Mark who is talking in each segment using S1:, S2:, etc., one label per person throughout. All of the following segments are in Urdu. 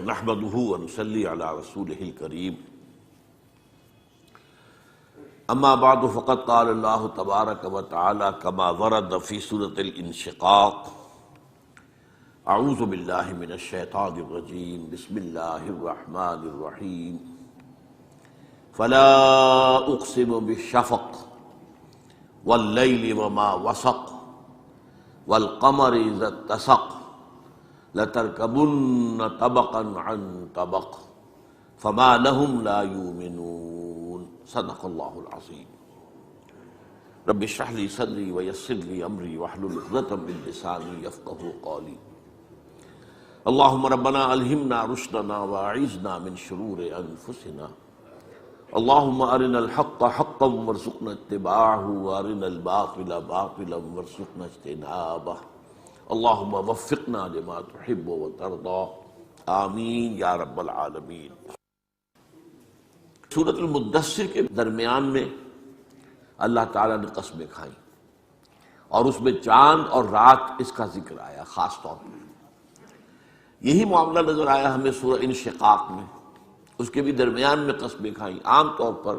S1: نحمده ونصلي على رسوله الكريم اما بعد فقد قال الله تبارك وتعالى كما ورد في سورة الانشقاق اعوذ بالله من الشيطان الرجيم بسم الله الرحمن الرحيم فلا اقسم بالشفق والليل وما وسق والقمر اذا اتسق لتركبن طبقا عن طبق فما لهم لا يؤمنون صدق اللہ العظیم رب اشرح لي صدری ویسر لي امری واحلل عقدۃ من لسانی یفقهوا قولی اللهم ربنا الہمنا رشدنا واعذنا من شرور انفسنا اللهم ارنا الحق حقا وارزقنا اتباعه وارنا الباطل باطلا وارزقنا اجتنابه اللهم وفقنا لما تحب وترضى آمین یا رب العالمین۔ سورۃ المدثر کے درمیان میں اللہ تعالیٰ نے قسمیں کھائیں اور اس میں چاند اور رات اس کا ذکر آیا خاص طور پر۔ یہی معاملہ نظر آیا ہمیں سورہ انشقاق میں، اس کے بھی درمیان میں قسمیں کھائیں۔ عام طور پر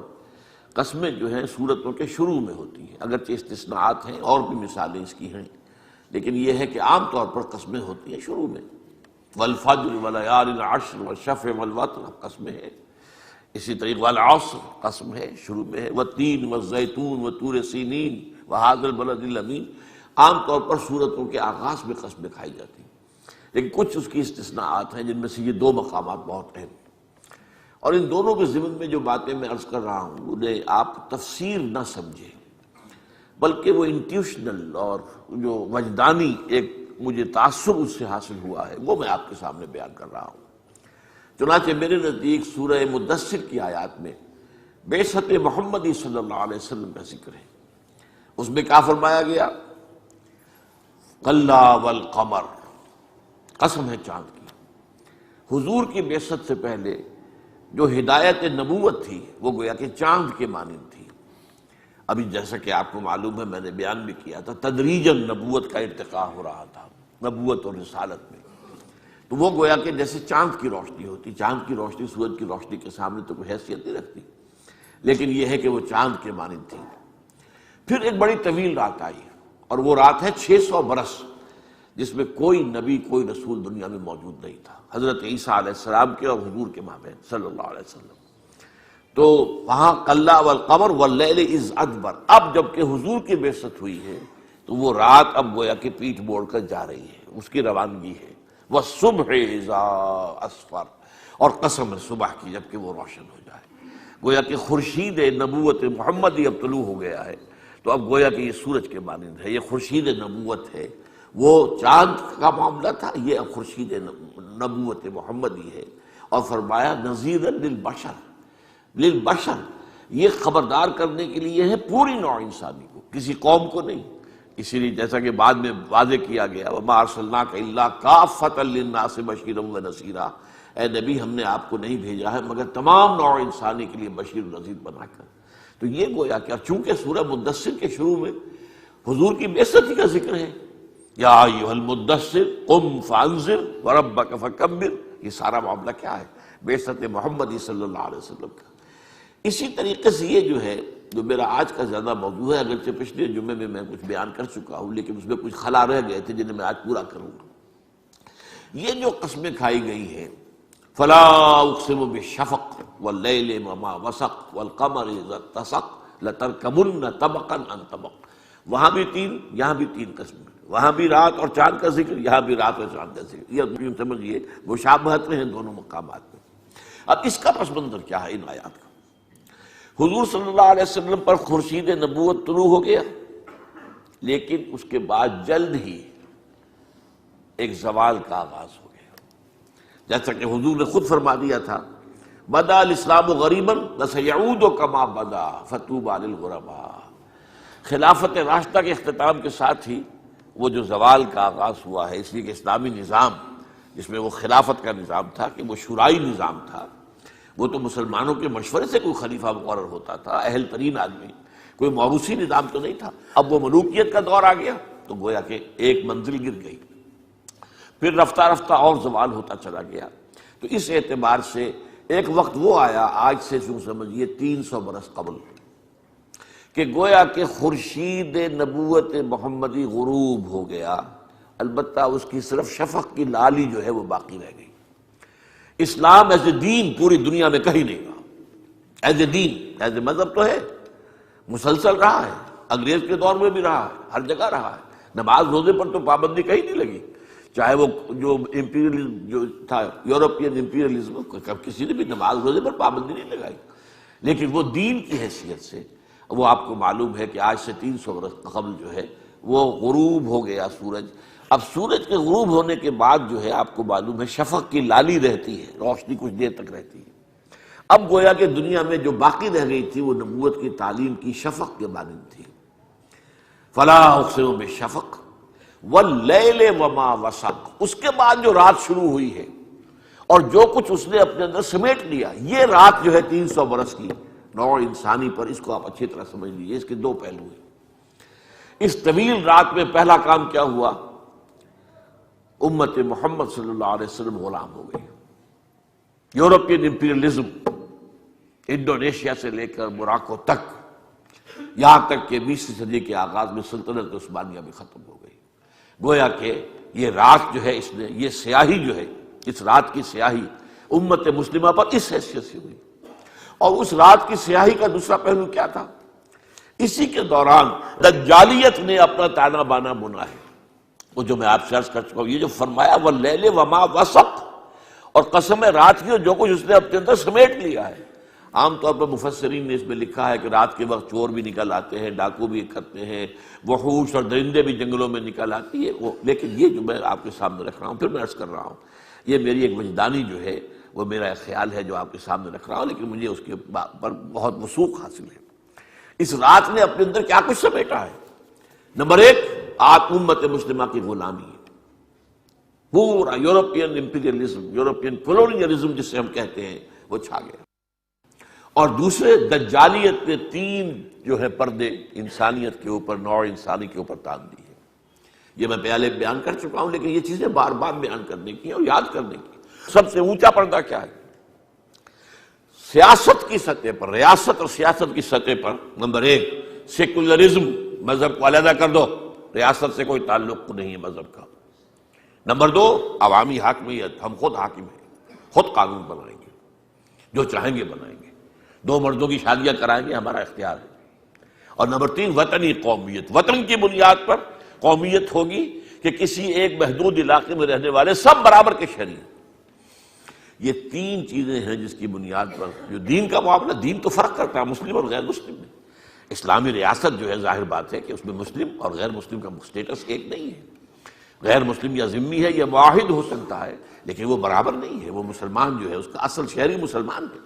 S1: قسمیں جو ہیں سورتوں کے شروع میں ہوتی ہیں، اگرچہ استثناءات ہیں اور بھی مثالیں اس کی ہیں، لیکن یہ ہے کہ عام طور پر قسمیں ہوتی ہیں شروع میں۔ والفجر وليال العشر والشفع والوتر قسمیں ہیں، اسی طریقے والعصر قسم ہے شروع میں ہے، والتین والزیتون وطور سینین وہذا البلد الامین۔ عام طور پر سورتوں کے آغاز میں قسمیں کھائی جاتی ہیں، لیکن کچھ اس کی استثناءات ہیں جن میں سے یہ دو مقامات بہت اہم ہیں، اور ان دونوں کے ضمن میں جو باتیں میں عرض کر رہا ہوں انہیں آپ تفسیر نہ سمجھیں، بلکہ وہ انٹیوشنل اور جو وجدانی ایک مجھے تاثر اس سے حاصل ہوا ہے وہ میں آپ کے سامنے بیان کر رہا ہوں۔ چنانچہ میرے نزدیک سورہ مدثر کی آیات میں بعثت محمدی صلی اللہ علیہ وسلم کا ذکر ہے۔ اس میں کیا فرمایا گیا؟ کلا والقمر، قسم ہے چاند کی۔ حضور کی بعثت سے پہلے جو ہدایت نبوت تھی وہ گویا کہ چاند کے مانند تھی۔ ابھی جیسا کہ آپ کو معلوم ہے، میں نے بیان بھی کیا تھا، تدریجاً نبوت کا ارتقاء ہو رہا تھا نبوت اور رسالت میں، تو وہ گویا کہ جیسے چاند کی روشنی ہوتی، چاند کی روشنی سورج کی روشنی کے سامنے تو کوئی حیثیت نہیں رکھتی، لیکن یہ ہے کہ وہ چاند کے مانند تھی۔ پھر ایک بڑی طویل رات آئی، اور وہ رات ہے 600 برس، جس میں کوئی نبی کوئی رسول دنیا میں موجود نہیں تھا، حضرت عیسیٰ علیہ السلام کے اور حضور کے مابین صلی اللہ علیہ وسلم۔ تو وہاں کلا والقمر واللیل اذ ادبر، اب جب کہ حضور کی بعثت ہوئی ہے تو وہ رات اب گویا کہ پیٹھ موڑ کر جا رہی ہے، اس کی روانگی ہے۔ والصبح اذا اسفر، اور قسم ہے صبح کی جب کہ وہ روشن ہو جائے۔ گویا کہ خورشید نبوت محمدی اب طلوع ہو گیا ہے، تو اب گویا کہ یہ سورج کے مانند ہے، یہ خورشید نبوت ہے۔ وہ چاند کا معاملہ تھا، یہ اب خورشید نبوت محمدی ہے۔ اور فرمایا نذیرا للبشر، للبشر، یہ خبردار کرنے کے لیے ہے پوری نوع انسانی کو، کسی قوم کو نہیں۔ اسی لیے جیسا کہ بعد میں واضح کیا گیا وما ارسلناک الا کافۃ للناس بشیرا ونذیرا، اے نبی ہم نے آپ کو نہیں بھیجا ہے مگر تمام نوع انسانی کے لیے بشیر و نذیر بنا کر۔ تو یہ گویا کہ چونکہ سورہ مدثر کے شروع میں حضور کی بعثت ہی کا ذکر ہے، یا ایھا المدثر قم فانذر وربک فکبر، یہ سارا معاملہ کیا ہے؟ بعثت محمدی صلی اللہ علیہ وسلم کا۔ اسی طریقے سے یہ جو ہے جو میرا آج کا زیادہ موضوع ہے، اگرچہ پچھلے جمعے میں میں کچھ بیان کر چکا ہوں لیکن اس میں کچھ خلا رہ گئے تھے جنہیں میں آج پورا کروں گا۔ یہ جو قسمیں کھائی گئی ہیں، فلا اقسم بالشفق واللیل وما وسق والقمر اذا اتسق لترکبن طبقا عن طبق، وہاں بھی تین، یہاں بھی تین قسمیں، وہاں بھی رات اور چاند کا ذکر، یہاں بھی رات اور چاند کا ذکر، یہ یوں سمجھیے مشابہت میں ہیں دونوں مقامات میں۔ اب اس کا پس منظر کیا ہے ان آیات کا؟ حضور صلی اللہ علیہ وسلم پر خورشید نبوت طلوع ہو گیا، لیکن اس کے بعد جلد ہی ایک زوال کا آغاز ہو گیا، جیسا کہ حضور نے خود فرما دیا تھا بدا الاسلام غریبا وسیعود کما بدا فطوبی للغرباء۔ خلافت راشدہ کے اختتام کے ساتھ ہی وہ جو زوال کا آغاز ہوا ہے، اس لیے کہ اسلامی نظام جس میں وہ خلافت کا نظام تھا کہ وہ شورائی نظام تھا، وہ تو مسلمانوں کے مشورے سے کوئی خلیفہ مقرر ہوتا تھا، اہل ترین آدمی، کوئی موروثی نظام تو نہیں تھا۔ اب وہ ملوکیت کا دور آ گیا تو گویا کہ ایک منزل گر گئی، پھر رفتہ رفتہ اور زوال ہوتا چلا گیا۔ تو اس اعتبار سے ایک وقت وہ آیا، آج سے یوں سمجھیے 300 برس قبل، کہ گویا کہ خورشید نبوت محمدی غروب ہو گیا، البتہ اس کی صرف شفق کی لالی جو ہے وہ باقی رہ گئی۔ اسلام ایز اے دین پوری دنیا میں کہیں نہیں رہا، as a then, as a مذہب تو ہے، مسلسل رہا ہے، انگریز کے دور میں بھی رہا ہے، ہر جگہ رہا ہے۔ نماز روزے پر تو پابندی کہیں نہیں لگی، چاہے وہ جو امپیریلزم جو تھا، یورپین امپیریلزم، کسی نے بھی نماز روزے پر پابندی نہیں لگائی، لیکن وہ دین کی حیثیت سے وہ آپ کو معلوم ہے کہ آج سے 300 برس قبل جو ہے وہ غروب ہو گیا سورج۔ اب سورج کے غروب ہونے کے بعد جو ہے آپ کو معلوم ہے شفق کی لالی رہتی ہے، روشنی کچھ دیر تک رہتی ہے۔ اب گویا کہ دنیا میں جو باقی رہ گئی تھی وہ نبوت کی تعلیم کی شفق کے مانند تھی۔ فلا اقسم بالشفق واللیل وما وسق، اس کے بعد جو رات شروع ہوئی ہے اور جو کچھ اس نے اپنے اندر سمیٹ لیا، یہ رات جو ہے 300 برس کی نوع انسانی پر، اس کو آپ اچھی طرح سمجھ لیجیے، اس کے دو پہلو ہیں۔ اس طویل رات میں پہلا کام کیا ہوا؟ امت محمد صلی اللہ علیہ وسلم غلام ہو گئی۔ یورپین امپیریلزم انڈونیشیا سے لے کر موراکو تک، یہاں تک کہ 20ویں صدی کے آغاز میں سلطنت عثمانیہ بھی ختم ہو گئی۔ گویا کہ یہ رات جو ہے، اس نے یہ سیاہی جو ہے، اس رات کی سیاہی امت مسلمہ پر اس حیثیت سے ہوئی۔ اور اس رات کی سیاہی کا دوسرا پہلو کیا تھا؟ اسی کے دوران دجالیت نے اپنا تانا بانا بنا ہے، وہ جو میں آپ سے عرض کر چکا ہوں، یہ جو فرمایا واللیل وما وسق، اور قسم رات کی، اور جو کچھ اس نے اپنے اندر سمیٹ لیا ہے۔ عام طور پر مفسرین نے اس میں لکھا ہے کہ رات کے وقت چور بھی نکل آتے ہیں، ڈاکو بھی کرتے ہیں، وحوش اور درندے بھی جنگلوں میں نکل آتی ہے، لیکن یہ جو میں آپ کے سامنے رکھ رہا ہوں، پھر میں عرض کر رہا ہوں، یہ میری ایک وجدانی جو ہے، وہ میرا ایک خیال ہے جو آپ کے سامنے رکھ رہا ہوں، لیکن مجھے اس کے پر بہت وثوق حاصل ہے۔ اس رات نے اپنے اندر کیا کچھ سمیٹا ہے؟ نمبر ایک، آپ امت مسلمہ کی غلامی ہے، پورا یورپین امپیریلزم، یورپین کولونیلزم جس سے ہم کہتے ہیں، وہ چھا گیا۔ اور دوسرے، دجالیت نے 3 جو ہے پردے انسانیت کے اوپر، نوع انسانی کے اوپر تان دی ہے۔ یہ میں پہلے بیان کر چکا ہوں، لیکن یہ چیزیں بار بار بیان کرنے کی اور یاد کرنے کی۔ سب سے اونچا پردہ کیا ہے؟ سیاست کی سطح پر، ریاست اور سیاست کی سطح پر، نمبر 1 سیکولرزم، مذہب کو علیحدہ کر دو، ریاست سے کوئی تعلق نہیں ہے مذہب کا۔ نمبر 2 عوامی حاکمیت، ہم خود حاکم ہیں، خود قانون بنائیں گے، جو چاہیں گے بنائیں گے، 2 مردوں کی شادیاں کرائیں گے، ہمارا اختیار ہے۔ اور نمبر 3 وطنی قومیت، وطن کی بنیاد پر قومیت ہوگی کہ کسی ایک محدود علاقے میں رہنے والے سب برابر کے شہری ہیں۔ یہ 3 چیزیں ہیں جس کی بنیاد پر جو دین کا معاملہ، دین تو فرق کرتا ہے مسلم اور غیر مسلم میں۔ اسلامی ریاست جو ہے، ظاہر بات ہے کہ اس میں مسلم اور غیر مسلم کا سٹیٹس ایک نہیں ہے، غیر مسلم یا ذمہ ہے یا معاہد ہو سکتا ہے، لیکن وہ برابر نہیں ہے۔ وہ مسلمان جو ہے، اس کا اصل شہری مسلمان ہے،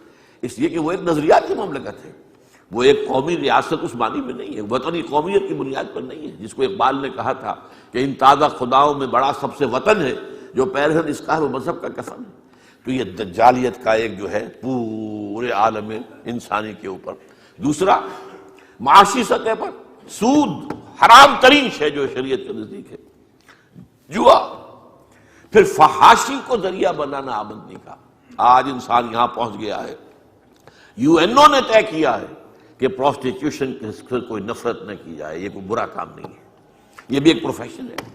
S1: اس لیے کہ وہ ایک نظریاتی مملکت ہے، وہ ایک قومی ریاست اس معنی میں نہیں ہے، وطنی قومیت کی بنیاد پر نہیں ہے، جس کو اقبال نے کہا تھا کہ ان تازہ خداؤں میں بڑا سب سے وطن ہے، جو پیرہن اس کا ہے وہ مذہب کا کفن ہے۔ تو یہ دجالیت کا ایک جو ہے پورے عالم انسانی کے اوپر۔ دوسرا، معاشی سطح پر سود، حرام ترین شے جو شریعت کے نزدیک ہے، جوا، پھر فحاشی کو ذریعہ بنانا آمدنی کا۔ آج انسان یہاں پہنچ گیا ہے، UN نے طے کیا ہے کہ پروسٹیٹیوشن سے کوئی نفرت نہ کی جائے، یہ کوئی برا کام نہیں ہے، یہ بھی ایک پروفیشن ہے۔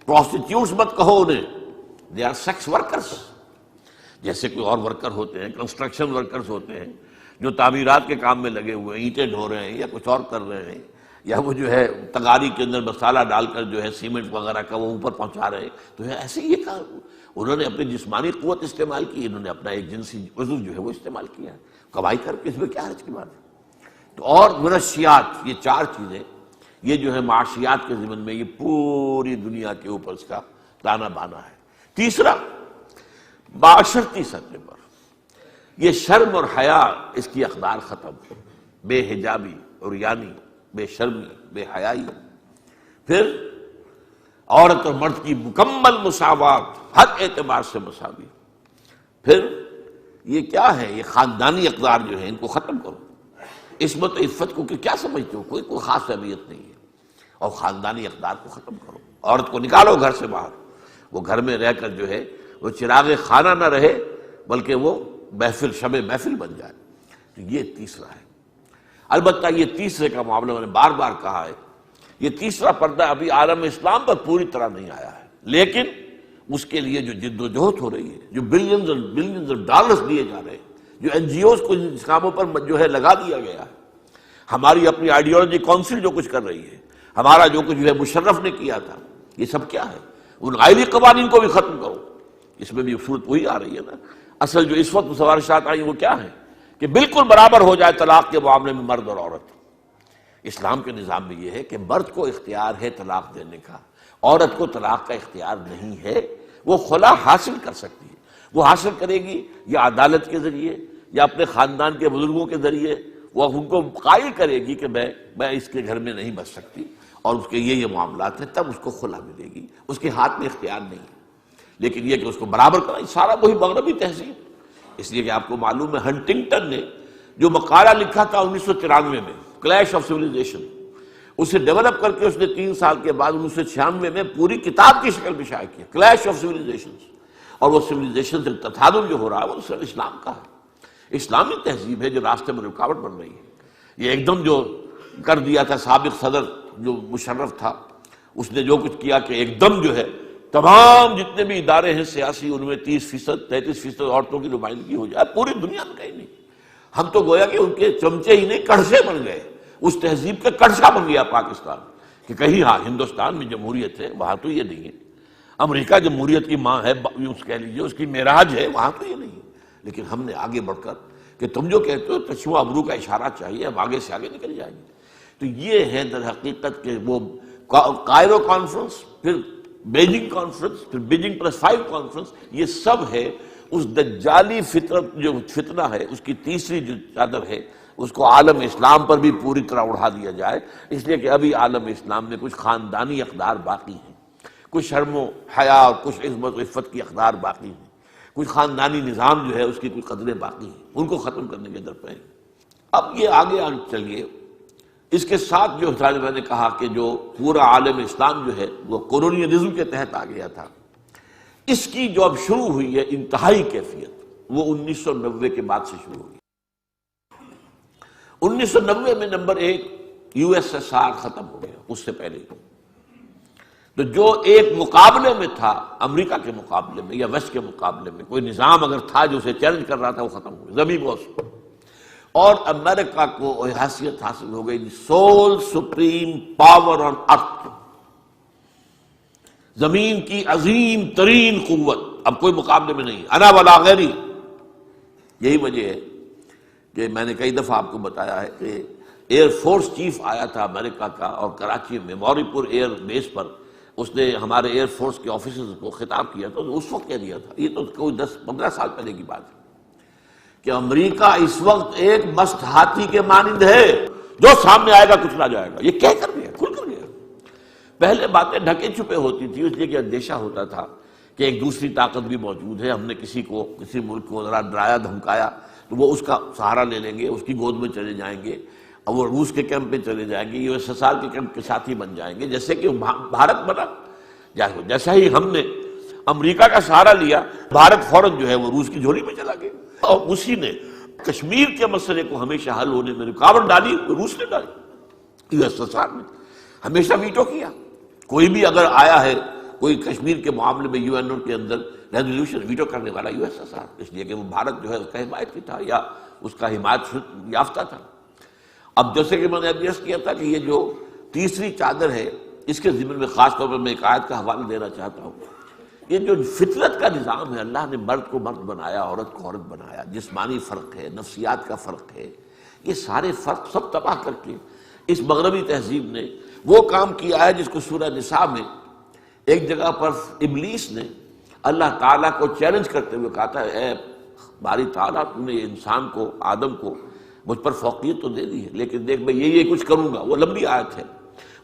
S1: پروسٹیٹیوٹس مت کہو انہیں، دے آر سیکس ورکرز، جیسے کوئی اور ورکر ہوتے ہیں، کنسٹرکشن ورکرز ہوتے ہیں جو تعمیرات کے کام میں لگے ہوئے ہیں، اینٹیں ڈھو رہے ہیں یا کچھ اور کر رہے ہیں، یا وہ جو ہے تغاری کے اندر مسالہ ڈال کر جو ہے سیمنٹ وغیرہ کا وہ اوپر پہنچا رہے ہیں، تو ایسے ہی یہ کام انہوں نے اپنی جسمانی قوت استعمال کی، انہوں نے اپنا ایک جنسی عضو جو ہے وہ استعمال کیا، کمائی کر کے، اس میں کیا حرج کی بات ہے؟ تو اور منشیات، یہ 4 چیزیں، یہ جو ہے معاشیات کے ضمن میں یہ پوری دنیا کے اوپر اس کا تانا بانا ہے۔ تیسرا، معاشرتی سطح پر یہ شرم اور حیا، اس کی اقدار ختم، بے حجابی اور یعنی بے شرمی، بے حیائی۔ پھر عورت اور مرد کی مکمل مساوات، ہر اعتبار سے مساوی۔ پھر یہ کیا ہے؟ یہ خاندانی اقدار جو ہیں ان کو ختم کرو۔ عصمت و عفت کو کیا سمجھتے ہو؟ کوئی خاص اہمیت نہیں ہے، اور خاندانی اقدار کو ختم کرو۔ عورت کو نکالو گھر سے باہر، وہ گھر میں رہ کر جو ہے وہ چراغ خانہ نہ رہے بلکہ وہ محفل شب محفل بن جائے. تو یہ تیسرا ہے. البتہ یہ تیسرے کا معاملہ میں نے بار بار کہا ہے، یہ تیسرا پردہ ابھی عالم اسلام پر پوری طرح نہیں آیا ہے، لیکن اس کے لیے جو جد و جہد ہو رہی ہے، جو بلینز اور بلینز آف ڈالرز دیے جا رہے ہیں، جو این جی اوز کو ان کاموں پر جو ہے لگا دیا گیا ہے، ہماری اپنی آئیڈیالوجی کونسل جو کچھ کر رہی ہے، ہمارا جو کچھ جو ہے مشرف نے کیا تھا، یہ سب کیا ہے؟ ان غائبی قوانین کو بھی ختم کرو. اس میں بھی صورت وہی آ رہی ہے نا. اصل جو اس وقت سفارشات آئی وہ کیا ہے کہ بالکل برابر ہو جائے طلاق کے معاملے میں مرد اور عورت. اسلام کے نظام میں یہ ہے کہ مرد کو اختیار ہے طلاق دینے کا، عورت کو طلاق کا اختیار نہیں ہے. وہ خلا حاصل کر سکتی ہے، وہ حاصل کرے گی یا عدالت کے ذریعے یا اپنے خاندان کے بزرگوں کے ذریعے. وہ ان کو قائل کرے گی کہ میں اس کے گھر میں نہیں بچ سکتی اور اس کے یہ معاملات ہیں، تب اس کو خلا ملے گی. اس کے ہاتھ میں اختیار نہیں ہے. لیکن یہ کہ اس کو برابر کرنا، سارا وہی مغربی تہذیب. اس لیے کہ آپ کو معلوم ہے ہنٹنگٹن نے جو مقالہ لکھا تھا 1993 میں، کلیش آف سویلائزیشن، اسے ڈیولپ کر کے اس نے 3 سال کے بعد 1996 میں پوری کتاب کی شکل میں شائع کیا، کلیش آف سویلائزیشن. اور وہ سویلائزیشن سے تصادم جو ہو رہا ہے وہ صرف اسلام کا ہے، اسلامی تہذیب ہے جو راستے میں رکاوٹ بن رہی ہے. یہ ایک دم جو کر دیا تھا سابق صدر جو مشرف تھا، اس نے جو کچھ کیا کہ ایک دم جو ہے تمام جتنے بھی ادارے ہیں سیاسی ان میں 30%، 33% عورتوں کی نمائندگی ہو جائے. پوری دنیا میں کہیں نہیں. ہم تو گویا کہ ان کے چمچے ہی نہیں کڑسے بن گئے، اس تہذیب کا کڑسا بن گیا پاکستان. کہ کہیں ہاں ہندوستان میں جمہوریت ہے، وہاں تو یہ نہیں ہے. امریکہ جمہوریت کی ماں ہے، اس کہہ لیجیے اس کی معراج ہے، وہاں تو یہ نہیں ہے. لیکن ہم نے آگے بڑھ کر کہ تم جو کہتے ہو تشویٰ ابرو کا اشارہ چاہیے، ہم آگے سے آگے نکل جائیں گے. تو یہ ہے در حقیقت کہ وہ کائرو کانفرنس، پھر بیجنگ کانفرنس، پھر بیجنگ +5 کانفرنس، یہ سب ہے اس دجالی فطرت جو فتنہ ہے، اس کی تیسری جو چادر ہے اس کو عالم اسلام پر بھی پوری طرح اڑا دیا جائے. اس لیے کہ ابھی عالم اسلام میں کچھ خاندانی اقدار باقی ہیں، کچھ شرم و حیا اور کچھ عزت و عفت کی اقدار باقی ہیں، کچھ خاندانی نظام جو ہے اس کی کچھ قدریں باقی ہیں، ان کو ختم کرنے کے درپے ہیں. اب یہ آگے چلیے. اس کے ساتھ جو میں نے کہا کہ جو پورا عالم اسلام جو ہے وہ کولونیلزم کے تحت آ گیا تھا، اس کی جو اب شروع ہوئی ہے انتہائی کیفیت، وہ 1990 کے بعد سے شروع ہوئی. 1990 میں نمبر 1 USSR ختم ہو گیا. اس سے پہلے تو جو ایک مقابلے میں تھا، امریکہ کے مقابلے میں یا ویسٹ کے مقابلے میں کوئی نظام اگر تھا جو اسے چیلنج کر رہا تھا، وہ ختم ہو گیا زمین بوس. اور امریکہ کو حیثیت حاصل ہو گئی سول سپریم پاور آن ارتھ، زمین کی عظیم ترین قوت. اب کوئی مقابلے میں نہیں، انا ولا غیری. یہی وجہ ہے کہ میں نے کئی دفعہ آپ کو بتایا ہے کہ ایئر فورس چیف آیا تھا امریکہ کا، اور کراچی میں موری پور ایئر بیس پر اس نے ہمارے ایئر فورس کے آفیسرز کو خطاب کیا. تو اس وقت کہہ دیا تھا، یہ تو کوئی 10-15 سال پہلے کی بات ہے، کہ امریکہ اس وقت ایک مست ہاتھی کے مانند ہے، جو سامنے آئے گا کچلا جائے گا. یہ کہہ کر گیا، کھل کر گیا. پہلے باتیں ڈھکے چھپے ہوتی تھی، اس لیے کہ اندیشہ ہوتا تھا کہ ایک دوسری طاقت بھی موجود ہے. ہم نے کسی ملک کو ذرا ڈرایا دھمکایا تو وہ اس کا سہارا لے لیں گے، اس کی گود میں چلے جائیں گے، اور وہ روس کے کیمپ پہ چلے جائیں گے، USSR کے کیمپ کے ساتھی بن جائیں گے. جیسے کہ بھارت بنا، جیسا ہی ہم نے امریکہ کا سہارا لیا، بھارت فوراً جو ہے وہ روس کی جھولی میں چلا گیا. اور اسی نے کشمیر کے مسئلے کو ہمیشہ حل ہونے میں رکاوٹ ڈالی، روس نے ڈالی. USSR نے ہمیشہ ویٹو کیا. کوئی بھی اگر آیا ہے کوئی کشمیر کے معاملے میں UN کے اندر ریزولوشن، ویٹو کرنے والا USSR، اس لیے کہ وہ بھارت جو ہے اس کا حمایتی تھا یا اس کا حمایت یافتہ تھا. اب جیسے کہ میں نے ایڈریس کیا تھا کہ یہ جو تیسری چادر ہے، اس کے ضمن میں خاص طور پر میں ایک آیت کا حوالہ دینا چاہتا ہوں. یہ جو فطرت کا نظام ہے، اللہ نے مرد کو مرد بنایا، عورت کو عورت بنایا، جسمانی فرق ہے، نفسیات کا فرق ہے، یہ سارے فرق سب تباہ کر کے اس مغربی تہذیب نے وہ کام کیا ہے جس کو سورہ نساء میں ایک جگہ پر ابلیس نے اللہ تعالیٰ کو چیلنج کرتے ہوئے کہا تھا، اے باری تعالیٰ تو نے انسان کو، آدم کو مجھ پر فوقیت تو دے دی ہے، لیکن دیکھ میں یہ کچھ کروں گا. وہ لمبی آیت ہے،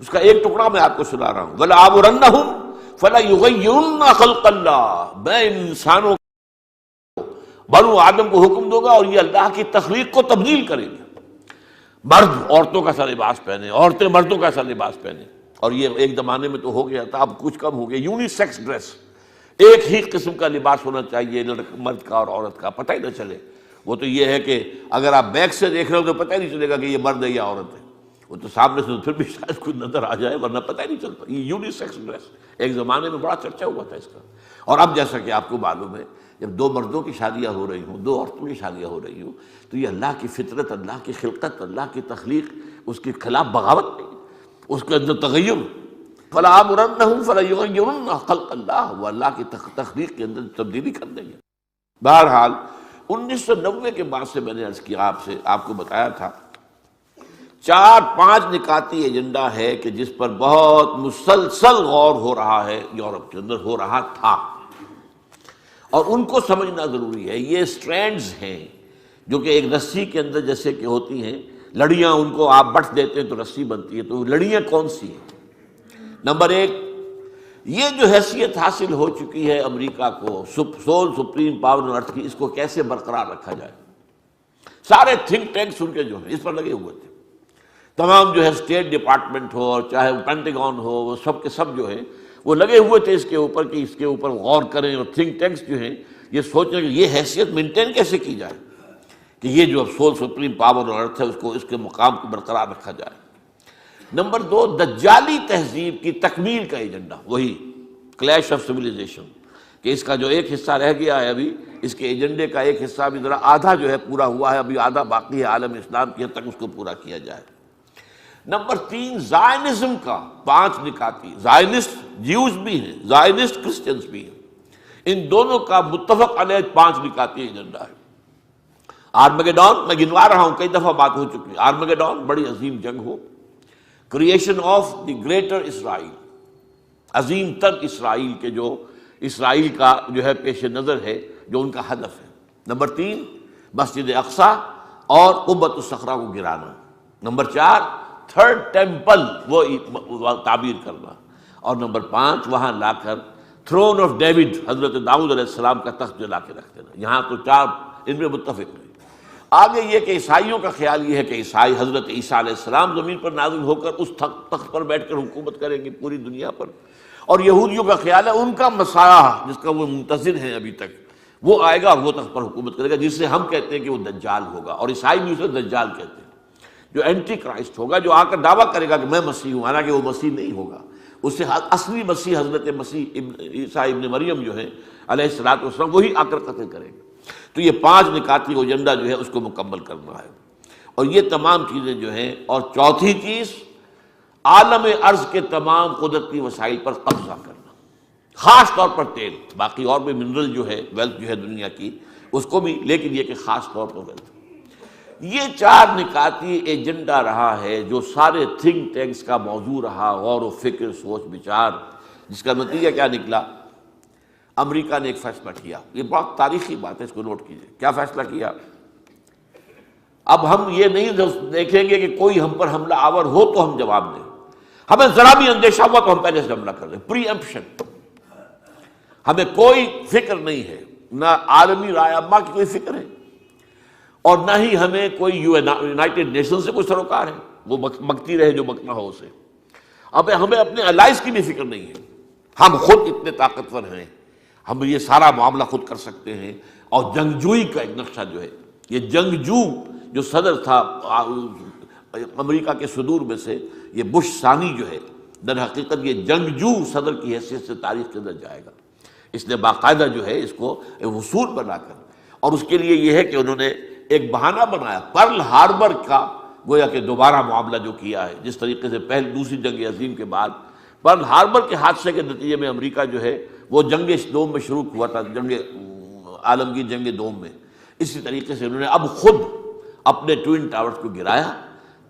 S1: اس کا ایک ٹکڑا میں آپ کو سنا رہا ہوں. وَلَآمُرَنَّهُمْ فَلَيُغَيِّرُنَّ خَلْقَ اللَّهِ، میں انسانوں بنو آدم کو حکم دوں گا اور یہ اللہ کی تخلیق کو تبدیل کریں گے. مرد عورتوں کا سا لباس پہنے، عورتیں مردوں کا سا لباس پہنے. اور یہ ایک زمانے میں تو ہو گیا تھا، اب کچھ کم ہو گیا، یونی سیکس ڈریس. ایک ہی قسم کا لباس ہونا چاہیے مرد کا اور عورت کا، پتہ ہی نہ چلے۔ وہ تو یہ ہے کہ اگر آپ بیک سے دیکھ رہے ہو تو پتہ ہی نہیں چلے گا کہ یہ مرد ہے یا عورت ہے، وہ تو سامنے سے پھر بھی شاید کوئی نظر آ جائے، ورنہ پتہ ہی نہیں چلتا۔ یہ یونیسیکس ڈریس ایک زمانے میں بڑا چرچا ہوا تھا اس کا، اور اب جیسا کہ آپ کو معلوم ہے جب دو مردوں کی شادیاں ہو رہی ہوں، دو عورتوں کی شادیاں ہو رہی ہوں، تو یہ اللہ کی فطرت، اللہ کی خلقت، اللہ کی تخلیق، اس کے خلاف بغاوت نہیں، اس کے اندر تغیر۔ فَلَا آمُرَنَّهُمْ فَلَيُغَيِّرُنَّ خَلْقَ اللَّهِ، وہ اللہ کی تخلیق کے اندر تبدیلی کر دیں گے۔ بہرحال 1990 کے بعد سے میں نے عرض کیا آپ کو بتایا تھا 4-5 نکاتی ایجنڈا ہے کہ جس پر بہت مسلسل غور ہو رہا ہے، یورپ کے اندر ہو رہا تھا، اور ان کو سمجھنا ضروری ہے۔ یہ سٹرینڈز ہیں جو کہ ایک رسی کے اندر جیسے کہ ہوتی ہیں لڑیاں، ان کو آپ بٹ دیتے ہیں تو رسی بنتی ہے، تو لڑیاں کون سی ہیں؟ نمبر 1، یہ جو حیثیت حاصل ہو چکی ہے امریکہ کو سول سپریم پاور آن ارتھ کی، اس کو کیسے برقرار رکھا جائے۔ سارے تھنک ٹینکس ان کے جو ہیں اس پر لگے ہوئے تھے، تمام جو ہے اسٹیٹ ڈپارٹمنٹ ہو اور چاہے پینٹاگون ہو، وہ سب کے سب جو ہیں وہ لگے ہوئے تھے اس کے اوپر کہ اس کے اوپر غور کریں، اور تھنک ٹینکس جو ہیں یہ سوچیں کہ یہ حیثیت مینٹین کیسے کی جائے کہ یہ جو سول سپریم پاور آن ارتھ ہے اس کے مقام کو برقرار رکھا جائے۔ نمبر 2، دجالی تہذیب کی تکمیل کا ایجنڈا، وہی کلیش آف سویلائزیشن، کہ اس کا جو ایک حصہ رہ گیا ہے ابھی، اس کے ایجنڈے کا ایک حصہ بھی ذرا آدھا جو ہے پورا ہوا ہے، ابھی آدھا باقی ہے، عالم اسلام کی حد تک اس کو پورا کیا جائے۔ نمبر 3، زائنزم کا 5 نکاتی، زائنسٹ جیوز بھی ہیں، زائنسٹ کرسچنز بھی ہیں، ان دونوں کا متفق علیہ 5 نکاتی ایجنڈا ہے۔ آرمگیڈون میں گنوا رہا ہوں، کئی دفعہ بات ہو چکی ہے، آرمگیڈون بڑی عظیم جنگ ہو، کریشن آف دی گریٹر اسرائیل، عظیم تر اسرائیل کے جو اسرائیل کا جو ہے پیش نظر ہے، جو ان کا ہدف ہے۔ نمبر 3، مسجد اقصی اور قبۃ الصخرہ کو گرانا۔ نمبر 4، تھرڈ ٹیمپل وہ تعبیر کرنا، اور نمبر 5، وہاں لا کر تھرون آف ڈیوڈ، حضرت داؤد علیہ السلام کا تخت جو لا کے رکھ دینا۔ یہاں تو 4 ان میں متفق نہیں۔ آگے یہ کہ عیسائیوں کا خیال یہ ہے کہ عیسائی حضرت عیسیٰ علیہ السلام زمین پر نازل ہو کر اس تخت پر بیٹھ کر حکومت کریں گے پوری دنیا پر، اور یہودیوں کا خیال ہے ان کا مسیح جس کا وہ منتظر ہیں ابھی تک، وہ آئے گا اور وہ تخت پر حکومت کرے گا، جس سے ہم کہتے ہیں کہ وہ دجال ہوگا، اور عیسائی بھی اسے دجال کہتے ہیں، جو اینٹی کرائسٹ ہوگا، جو آ کر دعویٰ کرے گا کہ میں مسیح ہوں، حالانکہ وہ مسیح نہیں ہوگا۔ اس سے اصلی مسیح حضرت مسیح عیسیٰ ابن مریم جو ہے علیہ الصلوۃ والسلام، وہی آ کر قتل کریں گے۔ تو یہ 5 نکاتی ایجنڈا جو ہے اس کو مکمل کرنا ہے، اور یہ تمام چیزیں جو ہیں، اور چوتھی چیز عالم ارض کے تمام قدرتی وسائل پر قبضہ کرنا، خاص طور پر تیل، باقی اور بھی منرل جو ہے، ویلتھ جو ہے دنیا کی اس کو بھی، لیکن یہ کہ خاص طور پر ویلتھ۔ یہ 4 نکاتی ایجنڈا رہا ہے جو سارے تھنک ٹینکس کا موضوع رہا، غور و فکر، سوچ بچار، جس کا نتیجہ کیا نکلا؟ امریکہ نے ایک فیصلہ کیا، یہ بہت تاریخی بات ہے، اس کو نوٹ کیجئے۔ کیا فیصلہ کیا؟ اب ہم یہ نہیں دیکھیں گے کہ کوئی ہم پر حملہ آور ہو تو ہم جواب دیں، ہمیں ذرا بھی اندیشہ ہوا تو ہم پہلے سے حملہ کر دیں، پری ایمپشن۔ ہمیں کوئی فکر نہیں ہے، نہ عالمی رائے عامہ کی کوئی فکر ہے، اور نہ ہی ہمیں کوئی یونائٹڈ نیشن سے کوئی سروکار ہے، وہ مکتی رہے جو مکنا ہو اسے۔ اب ہمیں اپنے الائز کی بھی فکر نہیں ہے، ہم خود اتنے طاقتور ہیں، ہم یہ سارا معاملہ خود کر سکتے ہیں، اور جنگجوئی کا ایک نقشہ جو ہے، یہ جنگجو جو صدر تھا امریکہ کے صدور میں سے، یہ بش ثانی جو ہے، در حقیقت یہ جنگجو صدر کی حیثیت سے تاریخ کے اندر جائے گا۔ اس نے باقاعدہ جو ہے اس کو اصول بنا کر، اور اس کے لیے یہ ہے کہ انہوں نے ایک بہانہ بنایا پرل ہاربر کا، گویا کہ دوبارہ معاملہ جو کیا ہے، جس طریقے سے دوسری جنگ عظیم کے بعد پرل ہاربر کے حادثے کے نتیجے میں امریکہ جو ہے وہ جنگ دوم میں شروع ہوا تھا، جنگ عالمگیر جنگ دوم میں، اسی طریقے سے انہوں نے اب خود اپنے ٹوئن ٹاورز کو گرایا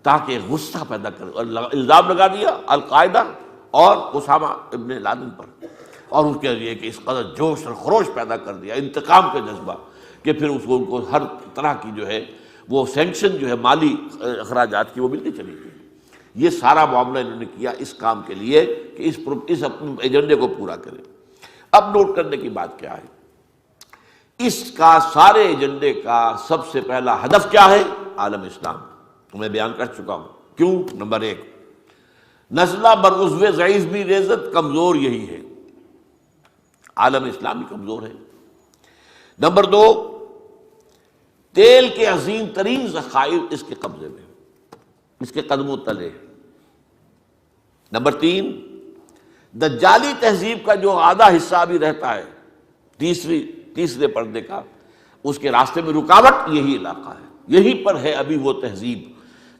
S1: تاکہ غصہ پیدا کرے، اور الزام لگا دیا القاعدہ اور اسامہ ابن لادن پر، اور اس کے لیے کہ اس قدر جوش اور خروش پیدا کر دیا، انتقام کا جذبہ، کہ پھر اس کو ان کو ہر طرح کی جو ہے وہ سینکشن جو ہے مالی اخراجات کی وہ ملتی چلی گئی۔ یہ سارا معاملہ انہوں نے کیا اس کام کے لیے کہ اس اپنے ایجنڈے کو پورا کریں۔ اب نوٹ کرنے کی بات کیا ہے، اس کا سارے ایجنڈے کا سب سے پہلا ہدف کیا ہے؟ عالم اسلام، میں بیان کر چکا ہوں کیوں۔ نمبر 1، نزلہ بر عضو ضعیف بھی ریزت، کمزور یہی ہے، عالم اسلامی کمزور ہے۔ نمبر دو، تیل کے عظیم ترین ذخائر اس کے قبضے میں، اس کے قدموں تلے۔ نمبر تین، دجالی تہذیب کا جو آدھا حصہ بھی رہتا ہے تیسرے پردے کا، اس کے راستے میں رکاوٹ یہی علاقہ ہے، یہی پر ہے ابھی وہ تہذیب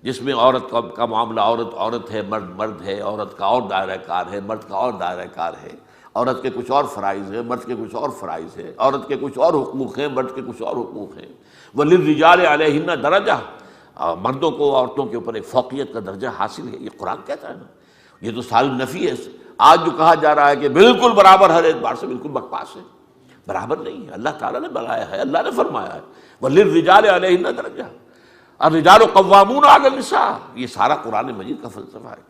S1: جس میں عورت کا معاملہ عورت ہے، مرد ہے، عورت کا اور دائرہ کار ہے، مرد کا اور دائرہ کار ہے، عورت کے کچھ اور فرائض ہیں، مرد کے کچھ اور فرائض ہیں، عورت کے کچھ اور حقوق ہیں، مرد کے کچھ اور حقوق ہیں۔ وَلِلرِّجَالِ عَلَيْهِنَّ دَرَجَةٌ، مردوں کو عورتوں کے اوپر ایک فوقیت کا درجہ حاصل ہے، یہ قرآن کہتا ہے نا، یہ تو ساری نفی ہے۔ آج جو کہا جا رہا ہے کہ بالکل برابر ہر اعتبار سے، بالکل بکواس ہے، برابر نہیں ہے۔ اللہ تعالیٰ نے بنایا ہے، اللہ نے فرمایا ہے وَلِلرِّجَالِ عَلَيْهِنَّ دَرَجَةٌ الرِّجَالُ قَوَّامُونَ عَلَى النِّسَاءِ، یہ سارا قرآن مجید کا فلسفہ ہے،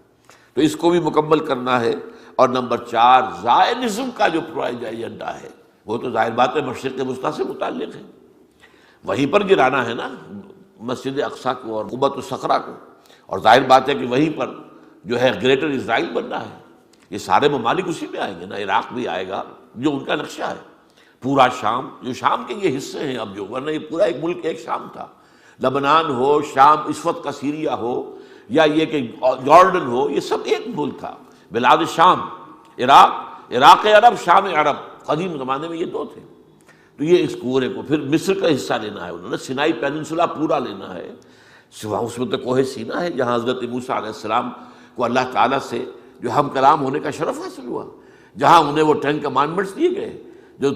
S1: تو اس کو بھی مکمل کرنا ہے۔ اور نمبر چار، زائنزم کا جو ایجنڈا ہے وہ تو ظاہر بات ہے مشرق وسطیٰ سے متعلق ہے، وہیں پر گرانا ہے نا مسجد اقصیٰ کو اور قبۃ الصخرہ کو، اور ظاہر بات ہے کہ وہیں پر جو ہے گریٹر اسرائیل بننا ہے۔ یہ سارے ممالک اسی میں آئیں گے نا، عراق بھی آئے گا جو ان کا نقشہ ہے، پورا شام، جو شام کے یہ حصے ہیں اب جو، ورنہ یہ پورا ایک ملک ایک شام تھا، لبنان ہو، شام اس وقت کا سیریا ہو، یا یہ کہ جارڈن ہو، یہ سب ایک ملک تھا۔ بلاد شام، عراق عرب، شام عرب، قدیم زمانے میں یہ دو تھے۔ تو یہ اس کونے کو پھر مصر کا حصہ لینا ہے انہوں نے، سینائی پیننسولا پورا لینا ہے، سوا اس میں تو کوہ سینا ہے جہاں حضرت موسیٰ علیہ السلام کو اللہ تعالیٰ سے جو ہم کلام ہونے کا شرف حاصل ہوا، جہاں انہیں وہ 10 کمانڈمنٹس دیے گئے، جو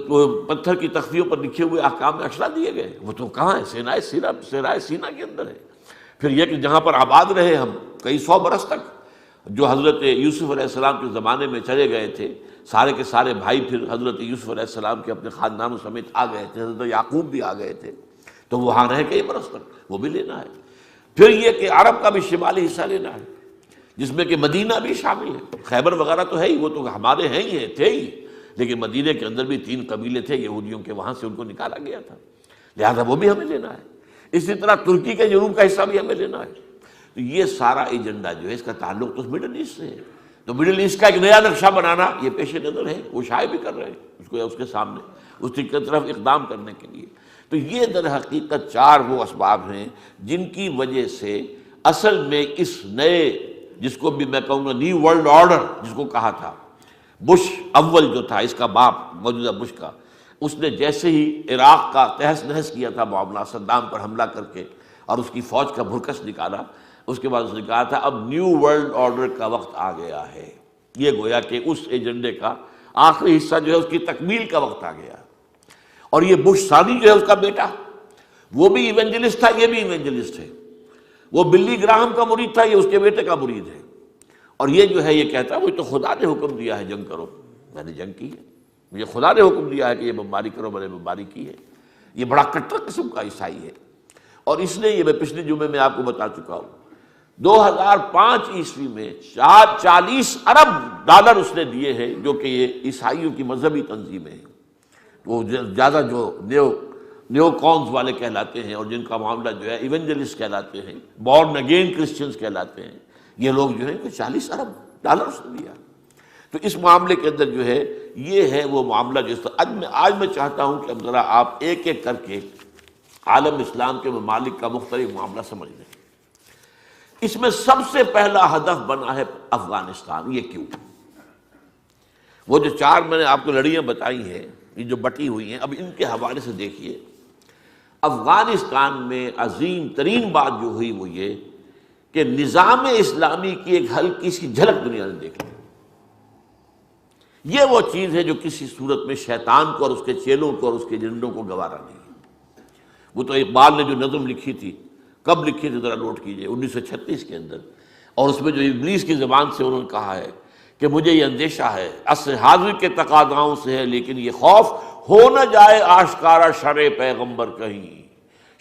S1: پتھر کی تختیوں پر لکھے ہوئے احکام اشرا دیے گئے، وہ تو کہاں ہے؟ سینائی سینا کے اندر ہے۔ پھر یہ کہ جہاں پر آباد رہے ہم کئی سو برس تک، جو حضرت یوسف علیہ السلام کے زمانے میں چلے گئے تھے، سارے کے سارے بھائی پھر حضرت یوسف علیہ السلام کے اپنے خاندانوں سمیت آ گئے تھے، حضرت یعقوب بھی آ گئے تھے، تو وہاں رہے کئی برس تک، وہ بھی لینا ہے۔ پھر یہ کہ عرب کا بھی شمالی حصہ لینا ہے، جس میں کہ مدینہ بھی شامل ہے، خیبر وغیرہ تو ہے ہی، وہ تو ہمارے ہیں ہی، تھے ہی، لیکن مدینہ کے اندر بھی 3 قبیلے تھے یہودیوں کے، وہاں سے ان کو نکالا گیا تھا، لہذا وہ بھی ہمیں لینا ہے۔ اسی طرح ترکی کے جنوب کا حصہ بھی ہمیں لینا ہے۔ تو یہ سارا ایجنڈا جو ہے اس کا تعلق تو مڈل ایسٹ سے ہے، تو مڈل ایسٹ کا ایک نیا نقشہ بنانا یہ پیش نظر ہے، وہ شائع بھی کر رہے ہیں اس کو، اس کے سامنے اس کی طرف اقدام کرنے کے لیے۔ تو یہ در حقیقت 4 وہ اسباب ہیں جن کی وجہ سے اصل میں اس نئے، جس کو بھی میں کہوں گا نیو ورلڈ آرڈر جس کو کہا تھا، بش اول جو تھا اس کا باپ موجودہ بش کا، اس نے جیسے ہی عراق کا تہس نہس کیا تھا معاملہ، صدام پر حملہ کر کے اور اس کی فوج کا بھرکس نکالا، اس کے بعد اس نے کہا تھا اب نیو ورلڈ آرڈر کا وقت آ گیا ہے۔ یہ گویا کہ اس ایجنڈے کا آخری حصہ جو ہے اس کی تکمیل کا وقت آ گیا۔ اور یہ بش ثانی جو ہے اس کا بیٹا، وہ بھی ایونجلسٹ تھا، یہ بھی ایونجلسٹ ہے، وہ بلی گراہم کا مرید تھا، یہ اس کے بیٹے کا مرید ہے، اور یہ جو ہے یہ کہتا ہے وہ تو خدا نے حکم دیا ہے جنگ کرو، میں نے جنگ کی ہے، مجھے خدا نے حکم دیا ہے کہ یہ بمباری کرو، میں نے بمباری کی ہے۔ یہ بڑا کٹر قسم کا عیسائی ہے، اور اس نے، یہ میں پچھلے جمعے میں آپ کو بتا چکا ہوں، 2005 عیسوی میں 40 ارب ڈالر اس نے دیے ہیں، جو کہ یہ عیسائیوں کی مذہبی تنظیمیں ہیں، وہ زیادہ جو نیو کونز والے کہلاتے ہیں اور جن کا معاملہ جو ہے ایونجلسٹ کہلاتے ہیں، بورن اگین کرسچنز کہلاتے ہیں، یہ لوگ جو ہیں 40 ارب ڈالر اس نے دیا۔ تو اس معاملے کے اندر جو ہے یہ ہے وہ معاملہ جو آج میں چاہتا ہوں کہ اب ذرا آپ ایک ایک کر کے عالم اسلام کے ممالک کا مختلف معاملہ سمجھ لیں۔ اس میں سب سے پہلا ہدف بنا ہے افغانستان۔ یہ کیوں؟ وہ جو 4 میں نے آپ کو لڑیاں بتائی ہیں، یہ جو بٹی ہوئی ہیں، اب ان کے حوالے سے دیکھیے، افغانستان میں عظیم ترین بات جو ہوئی وہ یہ کہ نظام اسلامی کی ایک ہلکی سی جھلک دنیا نے دیکھ لی۔ یہ وہ چیز ہے جو کسی صورت میں شیطان کو اور اس کے چیلوں کو اور اس کے جنڈوں کو گوارا نہیں ہے۔ وہ تو اقبال نے جو نظم لکھی تھی، کب لکھی تھی ذرا نوٹ کیجئے، 1936 کے اندر، اور اس میں جو ابلیس کی زبان سے انہوں نے کہا ہے کہ مجھے یہ اندیشہ ہے، عصر حاضر کے تقاضاؤں سے ہے، لیکن یہ خوف ہو نہ جائے آشکارا شرع پیغمبر کہیں،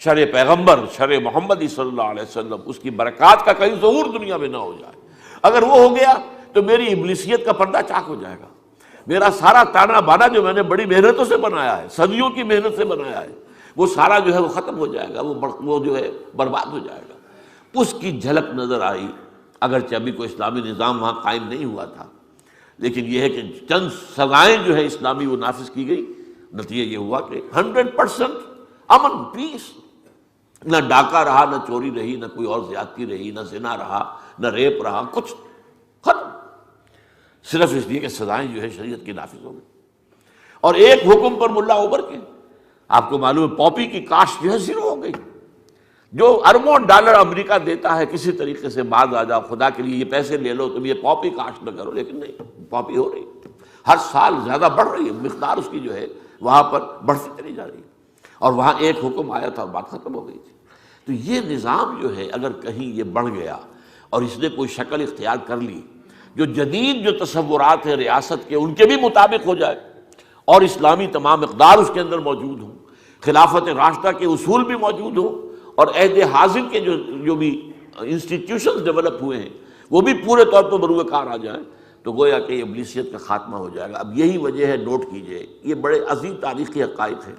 S1: شرع پیغمبر، شرع محمدی صلی اللہ علیہ وسلم، اس کی برکات کا کہیں ظہور دنیا میں نہ ہو جائے۔ اگر وہ ہو گیا تو میری ابلیسیت کا پردہ چاک ہو جائے گا، میرا سارا تانا بانا جو میں نے بڑی محنتوں سے بنایا ہے، صدیوں کی محنت سے بنایا ہے، وہ سارا جو ہے وہ ختم ہو جائے گا، وہ جو ہے برباد ہو جائے گا۔ اس کی جھلک نظر آئی، اگرچہ ابھی کوئی اسلامی نظام وہاں قائم نہیں ہوا تھا، لیکن یہ ہے کہ چند سزائیں جو ہے اسلامی وہ نافذ کی گئی، نتیجہ یہ ہوا کہ 100% امن، پیس، نہ ڈاکہ رہا، نہ چوری رہی، نہ کوئی اور زیادتی رہی، نہ زنا رہا، نہ ریپ رہا، کچھ ختم، صرف اس لیے کہ سزائیں جو ہے شریعت کی نافذ ہو گئی۔ اور ایک حکم پر ملا ابھر کے، آپ کو معلوم ہے پاپی کی کاشت جو ہے زیرو ہو گئی، جو اربوں ڈالر امریکہ دیتا ہے کسی طریقے سے باز آ جاؤ، خدا کے لیے یہ پیسے لے لو، تم یہ پاپی کاشت نہ کرو، لیکن نہیں، پاپی ہو رہی، ہر سال زیادہ بڑھ رہی ہے، مقدار اس کی جو ہے وہاں پر بڑھتی چلی جا رہی ہے، اور وہاں ایک حکم آیا تھا اور بات ختم ہو گئی تھی۔ تو یہ نظام جو ہے اگر کہیں یہ بڑھ گیا اور اس نے کوئی شکل اختیار کر لی جو جدید جو تصورات ہیں ریاست کے ان کے بھی مطابق ہو جائے، اور اسلامی تمام اقدار اس کے اندر موجود ہوں، خلافت راشدہ کے اصول بھی موجود ہوں، اور عہد حاضر کے جو بھی انسٹیٹیوشنز ڈیولپ ہوئے ہیں وہ بھی پورے طور پر بروئے کار آ جائیں، تو گویا کہ ابلیسیت کا خاتمہ ہو جائے گا۔ اب یہی وجہ ہے، نوٹ کیجئے، یہ بڑے عظیم تاریخی حقائق ہیں۔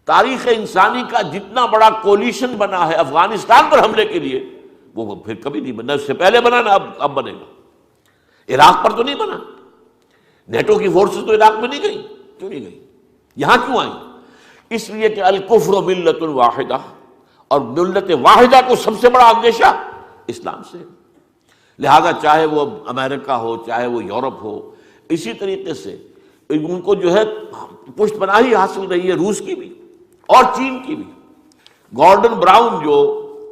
S1: تاریخ انسانی کا جتنا بڑا کولیشن بنا ہے افغانستان پر حملے کے لیے، وہ پھر کبھی نہیں بنا، اس سے پہلے بنا نہ اب بنے گا۔ عراق پر تو نہیں بنا، نیٹو کی فورسز تو عراق میں نہیں گئی، کیوں نہیں گئی؟ یہاں کیوں آئیں؟ اس لیے کہ الکفر ملت واحدہ، اور ملت واحدہ کو سب سے بڑا اندیشہ اسلام سے، لہذا چاہے وہ امریکہ ہو، چاہے وہ یورپ ہو، اسی طریقے سے ان کو جو ہے پشت پناہی حاصل رہی ہے، روس کی بھی اور چین کی بھی۔ گورڈن براؤن جو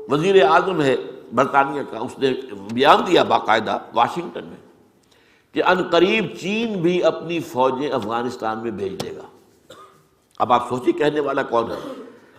S1: وزیر اعظم ہے برطانیہ کا، اس نے بیان دیا باقاعدہ واشنگٹن میں کہ ان قریب چین بھی اپنی فوجیں افغانستان میں بھیج دے گا۔ اب آپ سوچیے کہنے والا کون ہے؟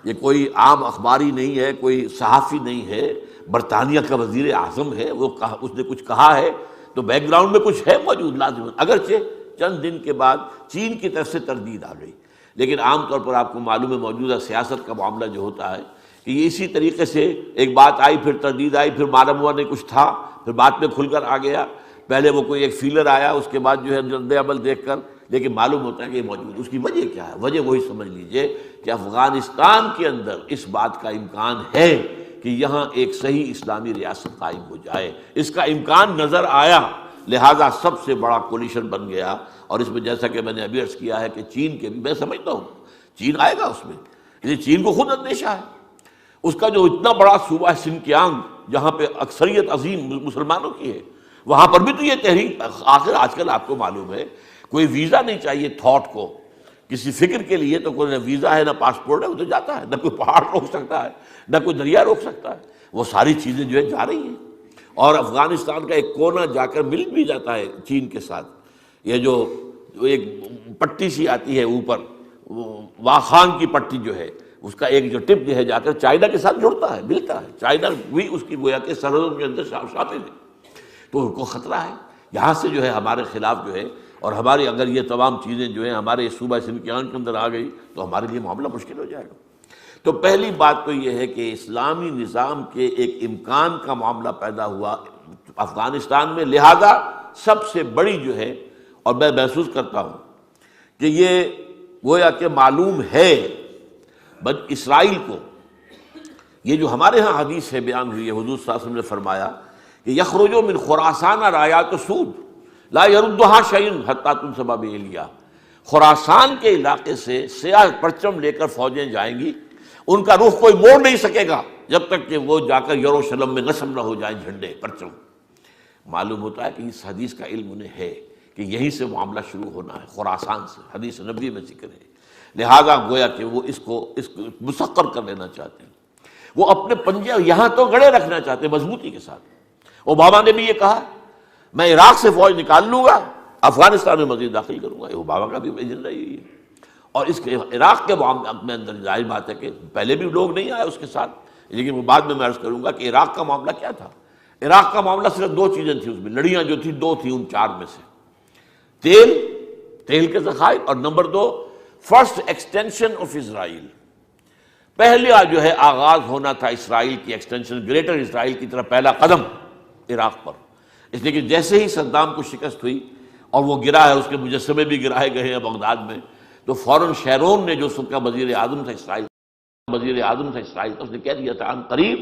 S1: یہ کوئی عام اخباری نہیں ہے، کوئی صحافی نہیں ہے، برطانیہ کا وزیر اعظم ہے، اس نے کچھ کہا ہے تو بیک گراؤنڈ میں کچھ ہے موجود لازم، اگرچہ چند دن کے بعد چین کی طرف سے تردید آ گئی، لیکن عام طور پر آپ کو معلوم ہے موجودہ سیاست کا معاملہ جو ہوتا ہے کہ یہ اسی طریقے سے ایک بات آئی، پھر تردید آئی، پھر معلوم ہوا نہیں کچھ تھا، پھر بعد میں کھل کر آ گیا، پہلے وہ کوئی ایک فیلر آیا، اس کے بعد جو ہے رد عمل دیکھ کر، لیکن معلوم ہوتا ہے کہ یہ موجود۔ اس کی وجہ کیا ہے؟ وجہ وہی سمجھ لیجئے کہ افغانستان کے اندر اس بات کا امکان ہے کہ یہاں ایک صحیح اسلامی ریاست قائم ہو جائے، اس کا امکان نظر آیا، لہذا سب سے بڑا کولیشن بن گیا۔ اور اس میں جیسا کہ میں نے ابھی عرض کیا ہے کہ چین کے بھی، میں سمجھتا ہوں چین آئے گا اس میں، یہ چین کو خود اندیشہ ہے، اس کا جو اتنا بڑا صوبہ ہے سنکیانگ، جہاں پہ اکثریت عظیم مسلمانوں کی ہے، وہاں پر بھی تو یہ تحریک، آخر آج کل آپ کو معلوم ہے کوئی ویزا نہیں چاہیے تھاٹ کو، کسی فکر کے لیے تو کوئی نہ ویزا ہے نہ پاسپورٹ ہے، وہ تو جاتا ہے، نہ کوئی پہاڑ روک سکتا ہے، نہ کوئی دریا روک سکتا ہے، وہ ساری چیزیں جو ہے جا رہی ہیں، اور افغانستان کا ایک کونا جا کر مل بھی جاتا ہے چین کے ساتھ۔ یہ جو ایک پٹی سی آتی ہے اوپر، واخان کی پٹی جو ہے، اس کا ایک جو ٹپ جو ہے جا کر چائنا کے ساتھ جڑتا ہے، ملتا ہے، چائنا بھی اس کی گویا کہ سرحدوں کے اندر شامل ہے، تو ان کو خطرہ ہے یہاں سے جو ہے ہمارے خلاف جو ہے، اور ہماری اگر یہ تمام چیزیں جو ہیں ہمارے صوبہ سنکیانگ کے اندر آ گئی تو ہمارے لیے معاملہ مشکل ہو جائے گا۔ تو پہلی بات تو یہ ہے کہ اسلامی نظام کے ایک امکان کا معاملہ پیدا ہوا افغانستان میں، لہذا سب سے بڑی جو ہے، اور میں محسوس کرتا ہوں کہ یہ گویا کہ معلوم ہے بن اسرائیل کو، یہ جو ہمارے ہاں حدیث ہے بیان ہوئی ہے، حضور صلی اللہ علیہ وسلم نے فرمایا کہ یخرج من خراسان رایات سود لا یردھا شیء حتی تنصب بإیلیاء، خراسان کے علاقے سے سیاہ پرچم لے کر فوجیں جائیں گی، ان کا رخ کوئی موڑ نہیں سکے گا جب تک کہ وہ جا کر یروشلم میں نصب نہ ہو جائیں جھنڈے پرچم۔ معلوم ہوتا ہے کہ اس حدیث کا علم انہیں ہے کہ یہیں سے معاملہ شروع ہونا ہے، خراسان سے، حدیث نبوی میں ذکر ہے، لہذا گویا کہ وہ اس کو مسخر کر لینا چاہتے ہیں، وہ اپنے پنجے یہاں تو گڑے رکھنا چاہتے ہیں مضبوطی کے ساتھ۔ اوباما نے بھی یہ کہا میں عراق سے فوج نکال لوں گا، افغانستان میں مزید داخل کروں گا، یہ اوباما کا بھی ایجنڈا یہی ہے۔ اور اس کے عراق کے معاملے میں اندر ظاہر بات ہے کہ پہلے بھی لوگ نہیں آئے اس کے ساتھ، لیکن وہ بعد میں عرض کروں گا کہ عراق کا معاملہ کیا تھا۔ عراق کا معاملہ صرف دو چیزیں تھیں، اس میں لڑیاں جو تھیں دو تھیں ان چار میں سے، تیل کے ذخائر، اور نمبر دو فرسٹ ایکسٹینشن آف اسرائیل، پہلا جو ہے آغاز ہونا تھا اسرائیل کی ایکسٹینشن، گریٹر اسرائیل کی طرف پہلا قدم عراق پر، اس لیے کہ جیسے ہی صدام کو شکست ہوئی اور وہ گرا ہے، اس کے مجسمے بھی گرائے گئے ہیں بغداد میں، تو فوراً شیرون نے جو اس کا وزیر اعظم تھا اسرائیل کا، اس نے کہہ دیا تھا ان قریب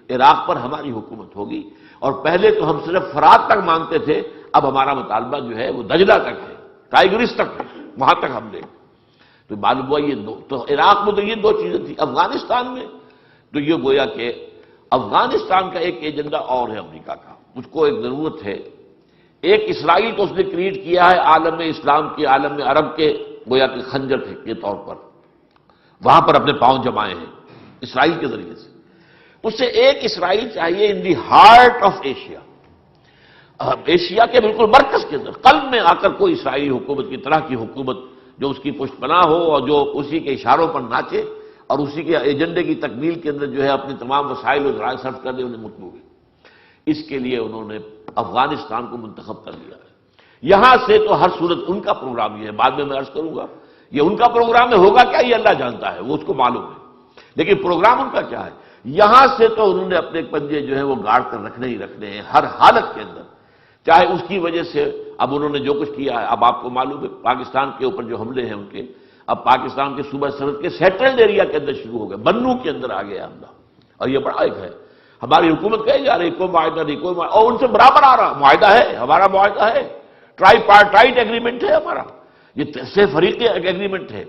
S1: عراق پر ہماری حکومت ہوگی، اور پہلے تو ہم صرف فرات تک مانگتے تھے، اب ہمارا مطالبہ جو ہے وہ دجلہ تک ہے، ٹائگرس تک ہے، وہاں تک ہم لیں۔ تو معلوم ہوا یہ دو، تو عراق میں تو یہ دو چیزیں تھیں، افغانستان میں تو یہ گویا کہ افغانستان کا ایک ایجنڈا اور ہے امریکہ کا، اس کو ایک ضرورت ہے۔ ایک اسرائیل کو اس نے کریٹ کیا ہے عالم اسلام کے، عالم عرب کے گویا کہ خنجر کے طور پر، وہاں پر اپنے پاؤں جمائے ہیں اسرائیل کے ذریعے سے۔ اس سے ایک اسرائیل چاہیے in the heart of Asia, Asia کے بالکل مرکز کے اندر، قلب میں آ کر کوئی اسرائیلی حکومت کی طرح کی حکومت جو اس کی پشت پناہ ہو اور جو اسی کے اشاروں پر ناچے اور اسی کے ایجنڈے کی تکمیل کے اندر جو ہے اپنی تمام وسائل و ذرائع صرف کر دے، انہیں مطلوب ہے۔ اس کے لیے انہوں نے افغانستان کو منتخب کر لیا ہے۔ یہاں سے تو ہر صورت ان کا پروگرام یہ ہے، بعد میں عرض کروں گا یہ ان کا پروگرام ہے، ہوگا کیا یہ اللہ جانتا ہے، وہ اس کو معلوم ہے، لیکن پروگرام ان کا کیا ہے۔ یہاں سے تو انہوں نے اپنے پنجے جو ہیں وہ گاڑ کر رکھنے ہی رکھنے ہیں ہر حالت کے اندر، چاہے اس کی وجہ سے اب انہوں نے جو کچھ کیا ہے، اب آپ کو معلوم ہے پاکستان کے اوپر جو حملے ہیں ان کے، اب پاکستان کے صوبہ سرحد کے سیٹلڈ ایریا کے اندر شروع ہو گئے، بنو کے اندر آ گیا حملہ، اور یہ بڑا ایک ہے۔ ہماری حکومت کہے جا رہی کوئی معاہدہ نہیں، کوئی معاہدہ، اور ان سے برابر آ رہا معاہدہ ہے، ہمارا معاہدہ ہے، ٹرائی پارٹائٹ ایگریمنٹ ہے ہمارا، یہ سے فریقی ایگریمنٹ ہے۔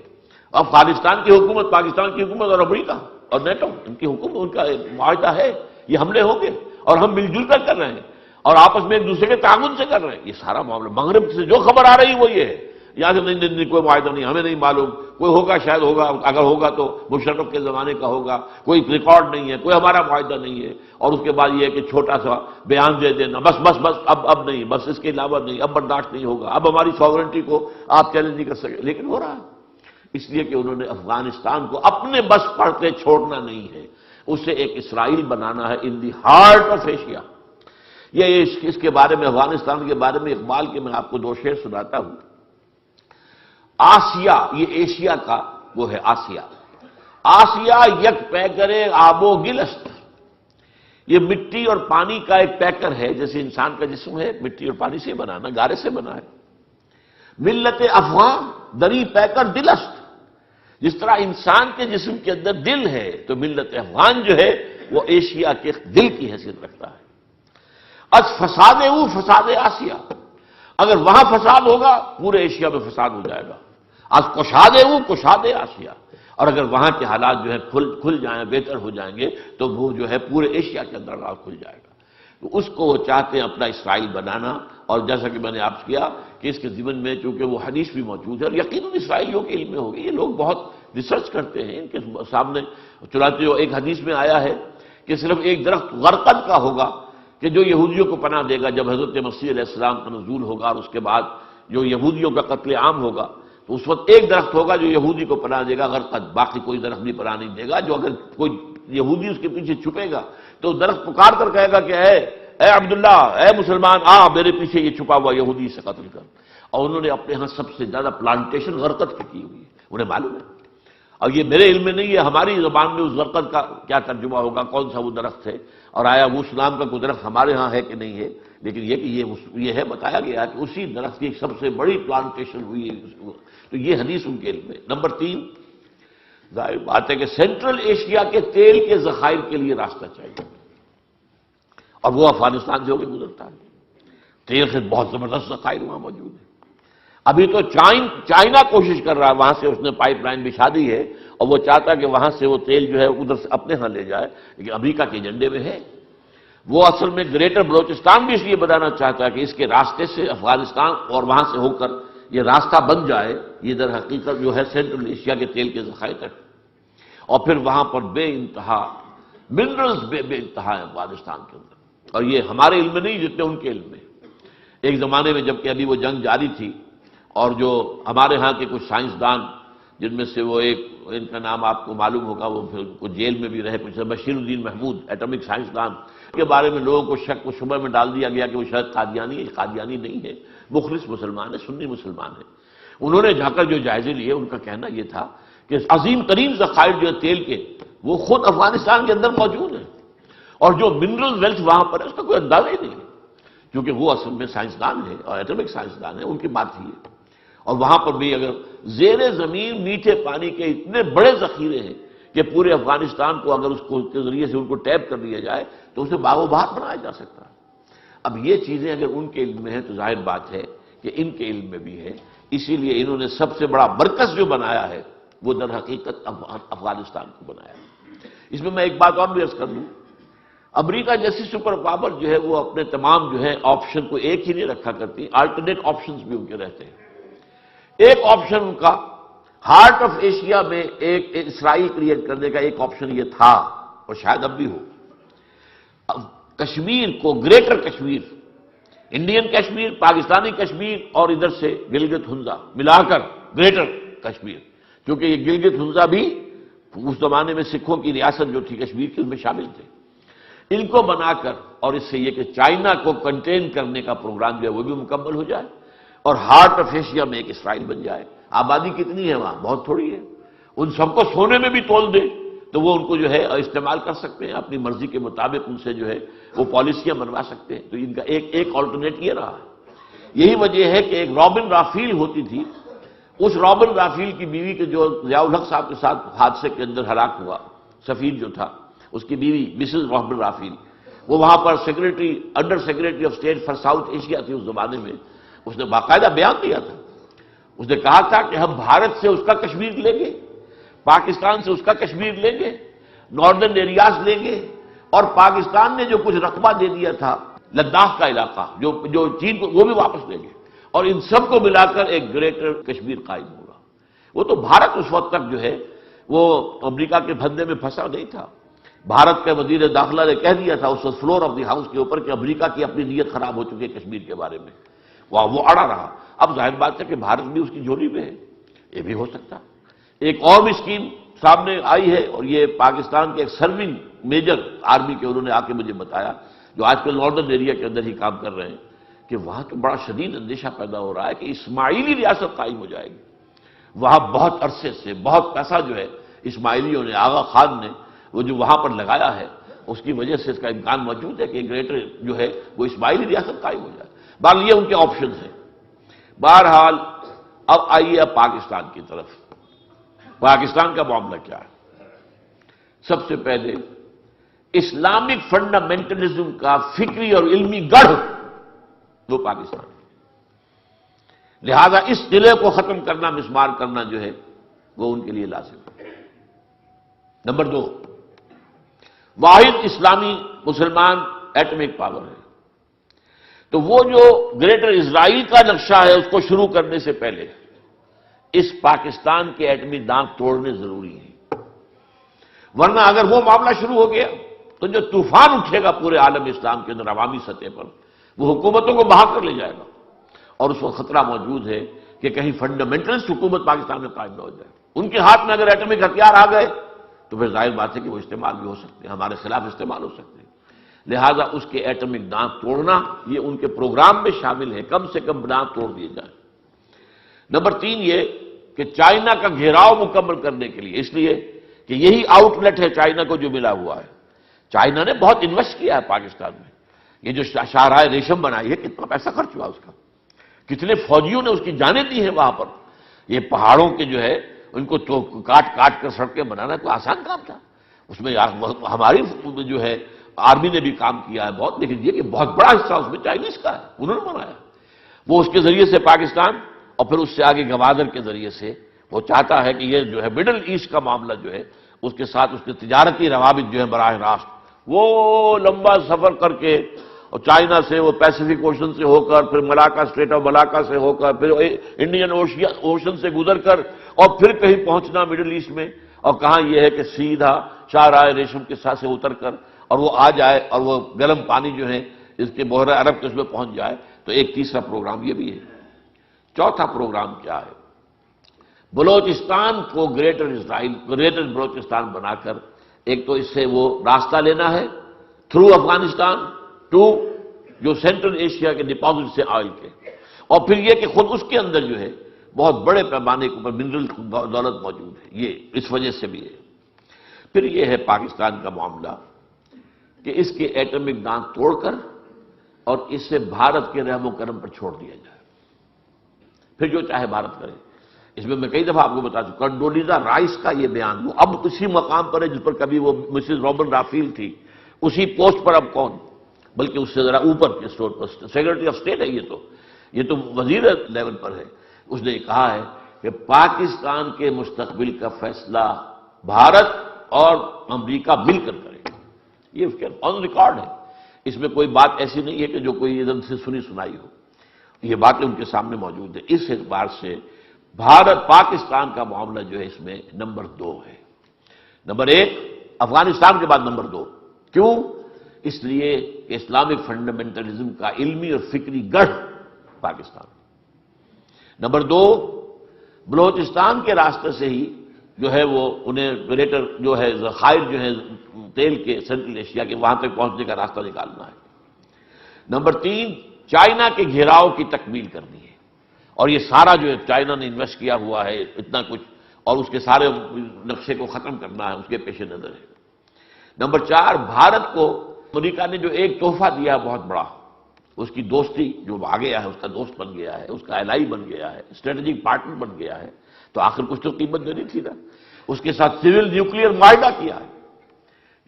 S1: افغانستان کی حکومت، پاکستان کی حکومت اور امریکہ اور نیٹو، ان کی حکومت، ان کا معاہدہ ہے، یہ حملے ہوں گے اور ہم مل جل کر کر رہے ہیں اور آپس میں ایک دوسرے کے تعاون سے کر رہے ہیں۔ یہ سارا معاملہ مغرب سے جو خبر آ رہی وہ یہ ہے، یہاں سے نہیں کوئی معاہدہ نہیں، ہمیں نہیں معلوم، کوئی ہوگا شاید ہوگا، اگر ہوگا تو مشرف کے زمانے کا ہوگا، کوئی ریکارڈ نہیں ہے، کوئی ہمارا معاہدہ نہیں ہے، اور اس کے بعد یہ ہے کہ چھوٹا سا بیان دے دینا، بس بس بس اب نہیں، بس اس کے علاوہ نہیں، اب برداشت نہیں ہوگا، اب ہماری ساورنٹی کو آپ چیلنج نہیں کر سکے، لیکن ہو رہا ہے۔ اس لیے کہ انہوں نے افغانستان کو اپنے بس پر کے چھوڑنا نہیں ہے، اسے ایک اسرائیل بنانا ہے ان دی ہارٹ آف ایشیا۔ یہ اس کے بارے میں، افغانستان کے بارے میں اقبال کے میں آپ کو دو شعر سناتا ہوں۔ آسیا، یہ ایشیا کا وہ ہے آسیا، آسیا یک پیکر آب و گلست، یہ مٹی اور پانی کا ایک پیکر ہے، جیسے انسان کا جسم ہے مٹی اور پانی سے بنا، نہ گارے سے بنا ہے۔ ملت افغان دری پیکر دلست، جس طرح انسان کے جسم کے اندر دل ہے تو ملت افغان جو ہے وہ ایشیا کے دل کی حیثیت رکھتا ہے۔ از فساد او فساد آسیا، اگر وہاں فساد ہوگا پورے ایشیا میں فساد ہو جائے گا۔ از کشاد او کشاد آسیا، اور اگر وہاں کے حالات جو ہے کھل جائیں، بہتر ہو جائیں گے تو وہ جو ہے پورے ایشیا کے اندر راز کھل جائے گا۔ تو اس کو وہ چاہتے ہیں اپنا اسرائیل بنانا، اور جیسا کہ میں نے آپ سے کیا کہ اس کے ضمن میں چونکہ وہ حدیث بھی موجود ہے اور یقیناً اسرائیلیوں کے علم میں ہوگی، یہ لوگ بہت ریسرچ کرتے ہیں ان کے سامنے، چنانچہ ایک حدیث میں آیا ہے کہ صرف ایک درخت غرقد کا ہوگا کہ جو یہودیوں کو پناہ دے گا جب حضرت مسیح علیہ السلام کا نزول ہوگا، اور اس کے بعد جو یہودیوں کا قتل عام ہوگا تو اس وقت ایک درخت ہوگا جو یہودی کو پناہ دے گا غرقد، باقی کوئی درخت بھی پناہ نہیں دے گا۔ جو اگر کوئی یہودی اس کے پیچھے چھپے گا تو درخت پکار کر کہے گا کہ اے عبداللہ، اے مسلمان، میرے پیچھے یہ چھپا ہوا یہودی سے قتل کر۔ اور انہوں نے اپنے ہاں سب سے زیادہ پلانٹیشن غرقد کی ہوئی ہے، انہیں معلوم ہے، اور یہ میرے علم میں نہیں ہے، ہماری زبان میں اس غرقد کا کیا ترجمہ ہوگا، کون سا وہ درخت ہے، اور آیا وہ اسلام کا کوئی درخت ہمارے ہاں ہے کہ نہیں ہے، لیکن یہ کہ یہ ہے، بتایا گیا کہ اسی درخت کی سب سے بڑی پلانٹیشن ہوئی ہے، تو یہ حدیث ان کے علم میں۔ نمبر 3، ظاہر بات ہے کہ سینٹرل ایشیا کے تیل کے ذخائر کے لیے راستہ چاہیے، اور وہ افغانستان سے ہو کے گزرتا ہے، تیل سے بہت زبردست ذخائر وہاں موجود ہے۔ ابھی تو چائنا کوشش کر رہا ہے، وہاں سے اس نے پائپ لائن بچھا دی ہے اور وہ چاہتا ہے کہ وہاں سے وہ تیل جو ہے ادھر سے اپنے ہاں لے جائے، لیکن امریکہ کے ایجنڈے میں ہے۔ وہ اصل میں گریٹر بلوچستان بھی اس لیے بنانا چاہتا ہے کہ اس کے راستے سے افغانستان اور وہاں سے ہو کر یہ راستہ بن جائے، یہ در حقیقت جو ہے سینٹرل ایشیا کے تیل کے ذخائر تک، اور پھر وہاں پر بے انتہا منرلز بے انتہا ہے افغانستان کے اندر، اور یہ ہمارے علم میں نہیں جتنے ان کے علم میں۔ ایک زمانے میں جب کہ ابھی وہ جنگ جاری تھی، اور جو ہمارے ہاں کے کچھ سائنسدان، جن میں سے وہ ایک، ان کا نام آپ کو معلوم ہوگا، وہ پھر کچھ جیل میں بھی رہے، کچھ بشیر الدین محمود، ایٹمک سائنسدان کے بارے میں لوگوں کو شک و شبہ میں ڈال دیا گیا کہ وہ شاید قادیانی ہے، قادیانی نہیں ہے، مخلص مسلمان ہے، سنی مسلمان ہے۔ انہوں نے جا کر جو جائزے لیے، ان کا کہنا یہ تھا کہ عظیم ترین ذخائر جو ہے تیل کے وہ خود افغانستان کے اندر موجود ہیں، اور جو منرل ویلتھ وہاں پر ہے اس کا کوئی اندازہ ہی نہیں ہے، کیونکہ وہ اصل میں سائنسدان ہے اور ایٹمک سائنسدان ہے، ان کی بات ہی ہے۔ اور وہاں پر بھی اگر زیر زمین میٹھے پانی کے اتنے بڑے ذخیرے ہیں کہ پورے افغانستان کو اگر اس کے ذریعے سے ان کو ٹیپ کر لیا جائے تو اسے باغ و بہار بنایا جا سکتا ہے۔ اب یہ چیزیں اگر ان کے علم میں ہیں تو ظاہر بات ہے کہ ان کے علم میں بھی ہے، اسی لیے انہوں نے سب سے بڑا مرکز جو بنایا ہے وہ در حقیقت افغانستان کو بنایا ہے۔ اس میں ایک بات اور بھی عرض کر دوں، امریکہ جیسی سپر پاور جو ہے وہ اپنے تمام جو ہے آپشن کو ایک ہی نہیں رکھا کرتی، آلٹرنیٹ آپشنز بھی ان کے رہتے ہیں۔ ایک آپشن ان کا ہارٹ آف ایشیا میں ایک اسرائیل کریٹ کرنے کا ایک آپشن یہ تھا، اور شاید اب بھی ہو، کشمیر کو، گریٹر کشمیر، انڈین کشمیر، پاکستانی کشمیر اور ادھر سے گلگت ہنزا ملا کر گریٹر کشمیر، کیونکہ یہ گلگت ہنزا بھی اس زمانے میں سکھوں کی ریاست جو تھی کشمیر کی، ان میں شامل تھے، ان کو بنا کر، اور اس سے یہ کہ چائنا کو کنٹین کرنے کا پروگرام جو ہے وہ بھی مکمل ہو جائے، اور ہارٹ آف ایشیا میں ایک اسرائیل بن جائے۔ آبادی کتنی ہے وہاں؟ بہت تھوڑی ہے، ان سب کو سونے میں بھی تول دے تو وہ ان کو جو ہے استعمال کر سکتے ہیں، اپنی مرضی کے مطابق ان سے جو ہے وہ پالیسیاں بنوا سکتے ہیں۔ تو ان کا ایک آلٹرنیٹ یہ رہا ہے۔ یہی وجہ ہے کہ ایک رابن رافیل ہوتی تھی، اس رابن رافیل کی بیوی کے جو ضیاء الحق صاحب کے ساتھ حادثے کے اندر ہلاک ہوا، سفیر جو تھا، اس کی بیوی مسز رابن رافیل، وہ وہاں پر under secretary of state for South Asia تھی اس زمانے میں۔ اس نے باقاعدہ بیان دیا تھا، اس نے کہا تھا کہ ہم بھارت سے اس کا کشمیر لیں گے، پاکستان سے اس کا کشمیر لیں گے، ناردرن ایریاز لیں گے، اور پاکستان نے جو کچھ رقبہ دے دیا تھا لداخ کا علاقہ جو چین کو، وہ بھی واپس لیں گے، اور ان سب کو ملا کر ایک گریٹر کشمیر قائم ہوگا۔ وہ تو بھارت اس وقت تک جو ہے وہ امریکہ کے پھندے میں پھنسا نہیں تھا۔ بھارت کے وزیر داخلہ نے کہہ دیا تھا اس فلور آف دی ہاؤس کے اوپر کہ امریکہ کی اپنی نیت خراب ہو چکی ہے کشمیر کے بارے میں، وہ اڑا رہا۔ اب ظاہر بات ہے کہ بھارت بھی اس کی جھولی میں ہے، یہ بھی ہو سکتا۔ ایک اور بھی اسکیم سامنے آئی ہے، اور یہ پاکستان کے ایک سرونگ میجر آرمی کے، انہوں نے آ کے مجھے بتایا، جو آج کل ناردرن ایریا کے اندر ہی کام کر رہے ہیں، کہ وہاں تو بڑا شدید اندیشہ پیدا ہو رہا ہے کہ اسماعیلی ریاست قائم ہو جائے گی۔ وہاں بہت عرصے سے بہت پیسہ جو ہے اسماعیلیوں نے، آغا خان نے، وہ جو وہاں پر لگایا ہے، اس کی وجہ سے اس کا امکان موجود ہے کہ گریٹر جو ہے وہ اسماعیلی ریاست قائم ہو جائے۔ بہرحال یہ ان کے آپشنز ہیں۔ بہرحال اب آئیے اب پاکستان کی طرف۔ پاکستان کا معاملہ کیا ہے؟ سب سے پہلے اسلامک فنڈامنٹلزم کا فکری اور علمی گڑھ وہ پاکستان، لہذا اس قلعے کو ختم کرنا، مسمار کرنا جو ہے وہ ان کے لیے لازم ہے۔ نمبر 2، واحد اسلامی مسلمان ایٹمک پاور ہے، تو وہ جو گریٹر اسرائیل کا نقشہ ہے اس کو شروع کرنے سے پہلے اس پاکستان کے ایٹمی دانت توڑنے ضروری ہیں، ورنہ اگر وہ معاملہ شروع ہو گیا تو جو طوفان اٹھے گا پورے عالم اسلام کے اندر عوامی سطح پر، وہ حکومتوں کو بہا کر لے جائے گا، اور اس وقت خطرہ موجود ہے کہ کہیں فنڈامنٹلسٹ حکومت پاکستان میں قائم نہ ہو جائے۔ ان کے ہاتھ میں اگر ایٹمک ہتھیار آ گئے تو پھر ظاہر بات ہے کہ وہ استعمال بھی ہو سکتے ہیں، ہمارے خلاف استعمال ہو سکتے ہیں۔ لہذا اس کے ایٹمک دانت توڑنا یہ ان کے پروگرام میں شامل ہے، کم سے کم دانت توڑ دیے جائیں۔ نمبر 3 یہ کہ چائنا کا گھیراؤ مکمل کرنے کے لیے، اس لیے کہ یہی آؤٹ لیٹ ہے چائنا کو جو ملا ہوا ہے۔ چائنا نے بہت انویسٹ کیا ہے پاکستان میں، یہ جو شاہراہ ریشم بنائی ہے کتنا پیسہ خرچ ہوا اس کا، کتنے فوجیوں نے اس کی جانیں دی ہیں وہاں پر۔ یہ پہاڑوں کے جو ہے ان کو تو کاٹ کاٹ کر سڑکیں بنانا کوئی آسان کام تھا؟ اس میں ہماری جو ہے آرمی نے بھی کام کیا ہے بہت، لیکن یہ کہ بہت بڑا حصہ اس میں چائنیز کا ہے، انہوں نے بنایا۔ وہ اس کے ذریعے سے پاکستان، اور پھر اس سے آگے گوادر کے ذریعے سے وہ چاہتا ہے کہ یہ جو ہے مڈل ایسٹ کا معاملہ جو ہے اس کے ساتھ اس کے تجارتی روابط جو ہے براہ راست وہ لمبا سفر کر کے، اور چائنا سے وہ پیسیفک اوشن سے ہو کر، پھر ملاکا، اسٹریٹ آف ملاکا سے ہو کر، پھر انڈین اوشن سے گزر کر، اور پھر کہیں پہنچنا مڈل ایسٹ میں، اور کہاں یہ ہے کہ سیدھا شاہراہ ریشم کے ساتھ سے اتر کر اور وہ آ جائے، اور وہ گرم پانی جو ہے اس کے بحر عرب کے اس میں پہنچ جائے۔ تو ایک تیسرا پروگرام یہ بھی ہے۔ چوتھا پروگرام کیا ہے؟ بلوچستان کو گریٹر اسرائیل، گریٹر بلوچستان بنا کر ایک تو اس سے وہ راستہ لینا ہے تھرو افغانستان ٹو جو سینٹرل ایشیا کے ڈپازٹ سے آئل کے، اور پھر یہ کہ خود اس کے اندر جو ہے بہت بڑے پیمانے کے اوپر منرل دولت موجود ہے، یہ اس وجہ سے بھی ہے۔ پھر یہ ہے پاکستان کا معاملہ کہ اس کے ایٹمک دانت توڑ کر اور اس سے بھارت کے رحم و کرم پر چھوڑ دیا جائے، پھر جو چاہے بھارت کرے۔ اس میں کئی دفعہ آپ کو بتا چکا، کنڈولیزا رائس کا یہ بیان وہ اب اسی مقام پر ہے جس پر کبھی وہ مسز رابن رافیل تھی، اسی پوسٹ پر اب کون؟ بلکہ اس سے ذرا اوپر کے store per secretary of state ہے یہ تو وزیر لیول پر ہے. اس نے کہا ہے کہ پاکستان کے مستقبل کا فیصلہ بھارت اور امریکہ مل کر کرے گا. یہ اس کے آن ریکارڈ ہے. اس میں کوئی بات ایسی نہیں ہے کہ جو کوئی ادھر سے سنی سنائی ہو. یہ باتیں ان کے سامنے موجود ہیں. اس اعتبار سے بھارت پاکستان کا معاملہ جو ہے اس میں نمبر 2 ہے. نمبر 1 افغانستان کے بعد نمبر 2. کیوں؟ اس لیے کہ اسلامک فنڈامنٹلزم کا علمی اور فکری گڑھ پاکستان. نمبر 2 بلوچستان کے راستے سے ہی جو ہے وہ انہیں گریٹر جو ہے ذخائر جو ہے تیل کے سینٹرل ایشیا کے وہاں تک پہنچنے کا راستہ نکالنا ہے. نمبر 3 چائنا کے گھیراؤ کی تکمیل کرنی ہے. اور یہ سارا جو ہے چائنا نے انویسٹ کیا ہوا ہے اتنا کچھ، اور اس کے سارے نقشے کو ختم کرنا ہے، اس کے پیش نظر ہے. نمبر 4 بھارت کو امریکہ نے جو ایک تحفہ دیا بہت بڑا، اس کی دوستی جو آ گیا ہے، اس کا دوست بن گیا ہے، اس کا الائی بن گیا ہے، اسٹریٹجک پارٹنر بن گیا ہے، تو آخر کچھ تو قیمت دینی تھی نا. اس کے ساتھ سول نیوکلیئر معاہدہ کیا ہے،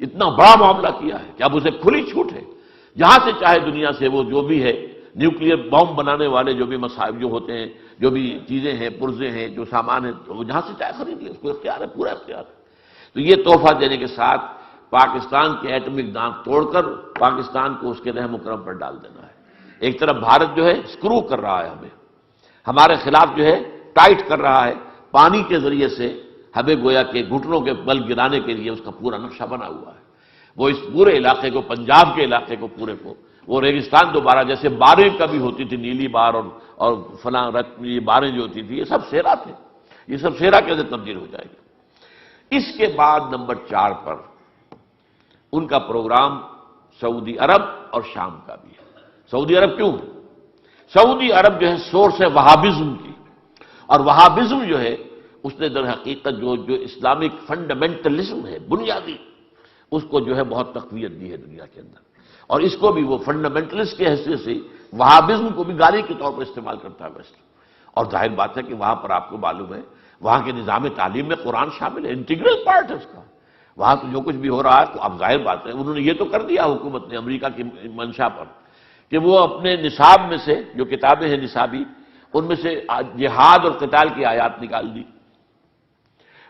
S1: اتنا بڑا معاملہ کیا ہے کہ اب اسے کھلی چھوٹ ہے، جہاں سے چاہے دنیا سے وہ جو بھی ہے نیوکلیئر بم بنانے والے جو بھی مصائب جو ہوتے ہیں، جو بھی چیزیں ہیں، پرزے ہیں، جو سامان ہیں، وہ جہاں سے چاہے خرید لے. اس کو اختیار ہے، پورا اختیار ہے. تو یہ تحفہ دینے کے ساتھ پاکستان کے ایٹمک دانت توڑ کر پاکستان کو اس کے رحم و کرم پر ڈال دینا ہے. ایک طرف بھارت جو ہے اسکرو کر رہا ہے ہمیں، ہمارے خلاف جو ہے ٹائٹ کر رہا ہے، پانی کے ذریعے سے ہمیں گویا کہ گھٹنوں کے بل گرانے کے لیے اس کا پورا نقشہ بنا ہوا ہے. وہ اس پورے علاقے کو، پنجاب کے علاقے کو پورے کو، وہ ریگستان دوبارہ جیسے باریں کبھی ہوتی تھی، نیلی بار اور فلاں یہ باریں جو ہوتی تھی، یہ سب سیرا تھے، یہ سب سیرا کے اندر تبدیل ہو جائے گی. اس کے بعد نمبر 4 پر ان کا پروگرام سعودی عرب اور شام کا بھی ہے. سعودی عرب کیوں؟ سعودی عرب جو ہے سورس ہے وہابزم کی، اور وہابزم جو ہے اس نے در حقیقت جو اسلامک فنڈامنٹلزم ہے بنیادی، اس کو جو ہے بہت تقویت دی ہے دنیا کے اندر. اور اس کو بھی وہ فنڈامنٹلسٹ کے حیثیت سے وہابزم کو بھی گالی کے طور پر استعمال کرتا ہے ویسٹ. اور ظاہر بات ہے کہ وہاں پر آپ کو معلوم ہے وہاں کے نظام تعلیم میں قرآن شامل ہے، انٹیگرل پارٹ ہے اس کا. وہاں تو جو کچھ بھی ہو رہا ہے تو اب ظاہر بات ہے انہوں نے یہ تو کر دیا حکومت نے امریکہ کی منشا پر کہ وہ اپنے نصاب میں سے جو کتابیں ہیں نصابی، ان میں سے جہاد اور قتال کی آیات نکال دی،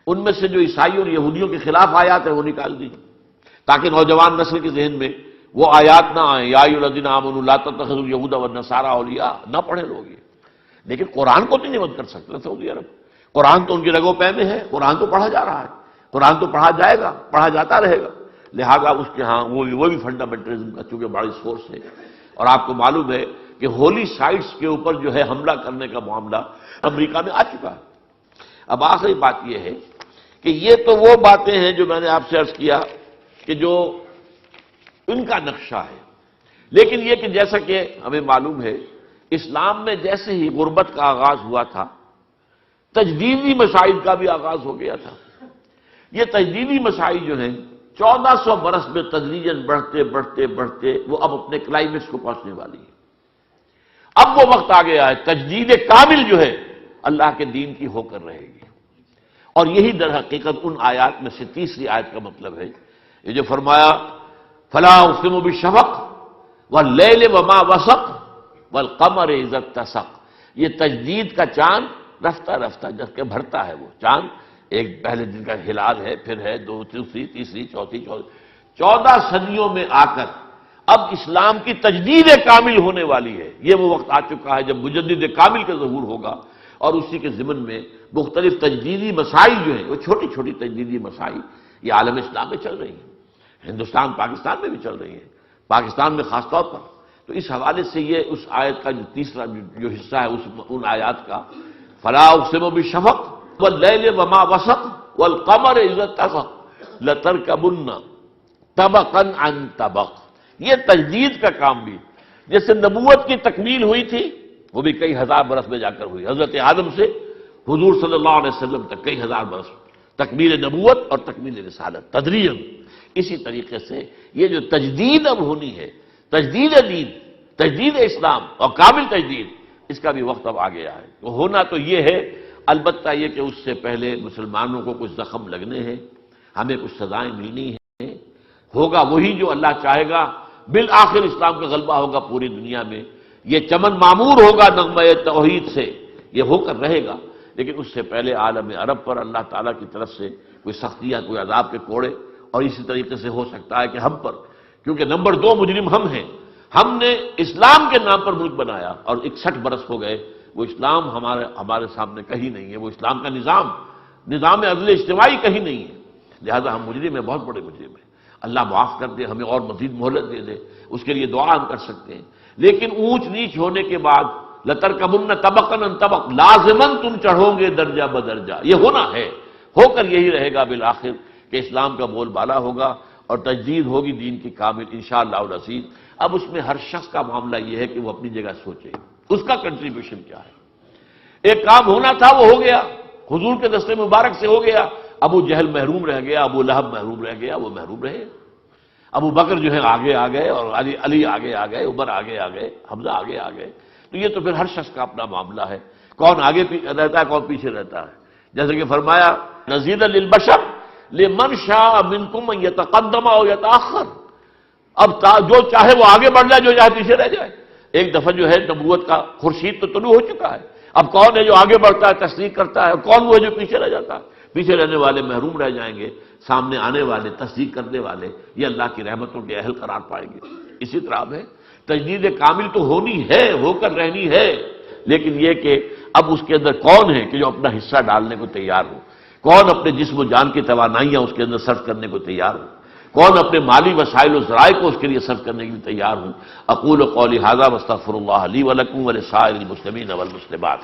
S1: ان میں سے جو عیسائیوں اور یہودیوں کے خلاف آیات ہیں وہ نکال دی، تاکہ نوجوان نسل کے ذہن میں وہ آیات نہ آئیں، یا ایھا الذین آمنوا لا تتخذوا اليہود والنصارى اولیاء. نہ پڑھے لوگ یہ، لیکن قرآن کو تو نہیں بند کر سکتے سعودی عرب. قرآن تو ان کی رگوں پہ میں ہے، قرآن تو پڑھا جا رہا ہے، قرآن تو پڑھا جائے گا، پڑھا جاتا رہے گا. لہذا اس کے ہاں وہ بھی فنڈامنٹلزم کا چونکہ بڑی سورس ہے. اور آپ کو معلوم ہے کہ ہولی سائٹس کے اوپر جو ہے حملہ کرنے کا معاملہ امریکہ میں آ چکا ہے. اب آخری بات یہ ہے کہ یہ تو وہ باتیں ہیں جو میں نے آپ سے عرض کیا کہ جو ان کا نقشہ ہے. لیکن یہ کہ جیسا کہ ہمیں معلوم ہے اسلام میں جیسے ہی غربت کا آغاز ہوا تھا، تجدیدی مسائل کا بھی آغاز ہو گیا تھا. یہ تجدیدی مسائل جو ہیں 1400 برس میں تدریجاً بڑھتے بڑھتے بڑھتے وہ اب اپنے کلائمیکس کو پہنچنے والی ہے. اب وہ وقت آ گیا ہے تجدید کامل جو ہے اللہ کے دین کی ہو کر رہے گی. اور یہی در حقیقت ان آیات میں سے تیسری آیت کا مطلب ہے. یہ جو فرمایا فلا اقسم بالشفق واللیل وما وسق والقمر اذا اتسق، یہ تجدید کا چاند رفتہ رفتہ جب کہ بھرتا ہے. وہ چاند ایک پہلے دن کا ہلال ہے، پھر ہے دوسری تیسری چوتھی 14 صدیوں میں آ کر اب اسلام کی تجدید کامل ہونے والی ہے. یہ وہ وقت آ چکا ہے جب مجدد کامل کا ظہور ہوگا. اور اسی کے ضمن میں مختلف تجدیدی مسائل جو ہیں وہ چھوٹی چھوٹی تجدیدی مسائل یہ عالم اسلام میں چل رہی ہیں، ہندوستان پاکستان میں بھی چل رہی ہیں، پاکستان میں خاص طور پر. تو اس حوالے سے یہ اس آیت کا جو تیسرا جو حصہ ہے ان آیات کا فلا اقسم بالشفق واللیل وما وسق والقمر اذا اتسق لترکبن طبقا عن طبق. یہ تجدید کا کام بھی جیسے نبوت کی تکمیل ہوئی تھی وہ بھی کئی ہزار برس میں جا کر ہوئی، حضرت آدم سے حضور صلی اللہ علیہ وسلم تک کئی ہزار برس تکمیل نبوت اور تکمیل رسالت تدریجاً. اسی طریقے سے یہ جو تجدید اب ہونی ہے، تجدید دین، تجدید اسلام اور کامل تجدید، اس کا بھی وقت اب آ گیا ہے. تو ہونا تو یہ ہے، البتہ یہ کہ اس سے پہلے مسلمانوں کو کچھ زخم لگنے ہیں، ہمیں کچھ سزائیں ملنی ہیں. ہوگا وہی جو اللہ چاہے گا بالآخر اسلام کا غلبہ ہوگا پوری دنیا میں، یہ چمن معمور ہوگا نغمہ توحید سے، یہ ہو کر رہے گا۔ لیکن اس سے پہلے عالم عرب پر اللہ تعالیٰ کی طرف سے کوئی سختی یا کوئی عذاب کے کوڑے، اور اسی طریقے سے ہو سکتا ہے کہ ہم پر، کیونکہ نمبر 2 مجرم ہم ہیں، ہم نے اسلام کے نام پر ملک بنایا اور 61 برس ہو گئے، وہ اسلام ہمارے سامنے کہیں نہیں ہے، وہ اسلام کا نظام عدل اجتماعی کہیں نہیں ہے، لہذا ہم مجرم ہیں، بہت بڑے مجرم ہیں۔ اللہ معاف کر دے، ہمیں اور مزید مہلت دے دے، اس کے لیے دعا ہم کر سکتے ہیں۔ لیکن اونچ نیچ ہونے کے بعد لَتَرْكَبُنَّ طَبَقًا عَن طَبَقٍ، لازماً تم چڑھو گے درجہ بدرجہ، یہ ہونا ہے، ہو کر یہی رہے گا بالآخر کہ اسلام کا بول بالا ہوگا اور تجدید ہوگی دین کی کامل انشاءاللہ العزیز۔ اب اس میں ہر شخص کا معاملہ یہ ہے کہ وہ اپنی جگہ سوچے اس کا کنٹریبیوشن کیا ہے۔ ایک کام ہونا تھا وہ ہو گیا، حضور کے دستے مبارک سے ہو گیا، ابو جہل محروم رہ گیا، ابو لہب محروم رہ گیا، وہ محروم رہے۔ ابو بکر جو ہے آگے آ گئے، اور علی آگے آ گئے، عمر آگے آ گئے، حمزہ آگے آ گئے۔ تو یہ تو پھر ہر شخص کا اپنا معاملہ ہے، کون آگے رہتا ہے کون پیچھے رہتا ہے۔ جیسے کہ فرمایا نذیرا للبشر لمن شاء منکم ان یتقدم او یتاخر، اب جو چاہے وہ آگے بڑھ جائے، جو چاہے پیچھے رہ جائے۔ ایک دفعہ جو ہے نبوت کا خورشید تو طلوع ہو چکا ہے، اب کون ہے جو آگے بڑھتا ہے تصدیق کرتا ہے، اور کون وہ ہے جو پیچھے رہ جاتا ہے۔ پیچھے رہنے والے محروم رہ جائیں گے، سامنے آنے والے تصدیق کرنے والے یہ اللہ کی رحمتوں کے اہل قرار پائیں گے۔ اسی طرح اب ہے تجدید کامل تو ہونی ہے، ہو کر رہنی ہے، لیکن یہ کہ اب اس کے اندر کون ہے کہ جو اپنا حصہ ڈالنے کو تیار ہو، کون اپنے جسم و جان کی توانائیاں اس کے اندر صرف کرنے کو تیار ہو، کون اپنے مالی وسائل و ذرائع کو اس کے لیے صرف کرنے کے لیے تیار ہوں۔ اقول قولی ھذا واستغفر اللہ لی ولکم ولسائر المسلمین والمسلمات۔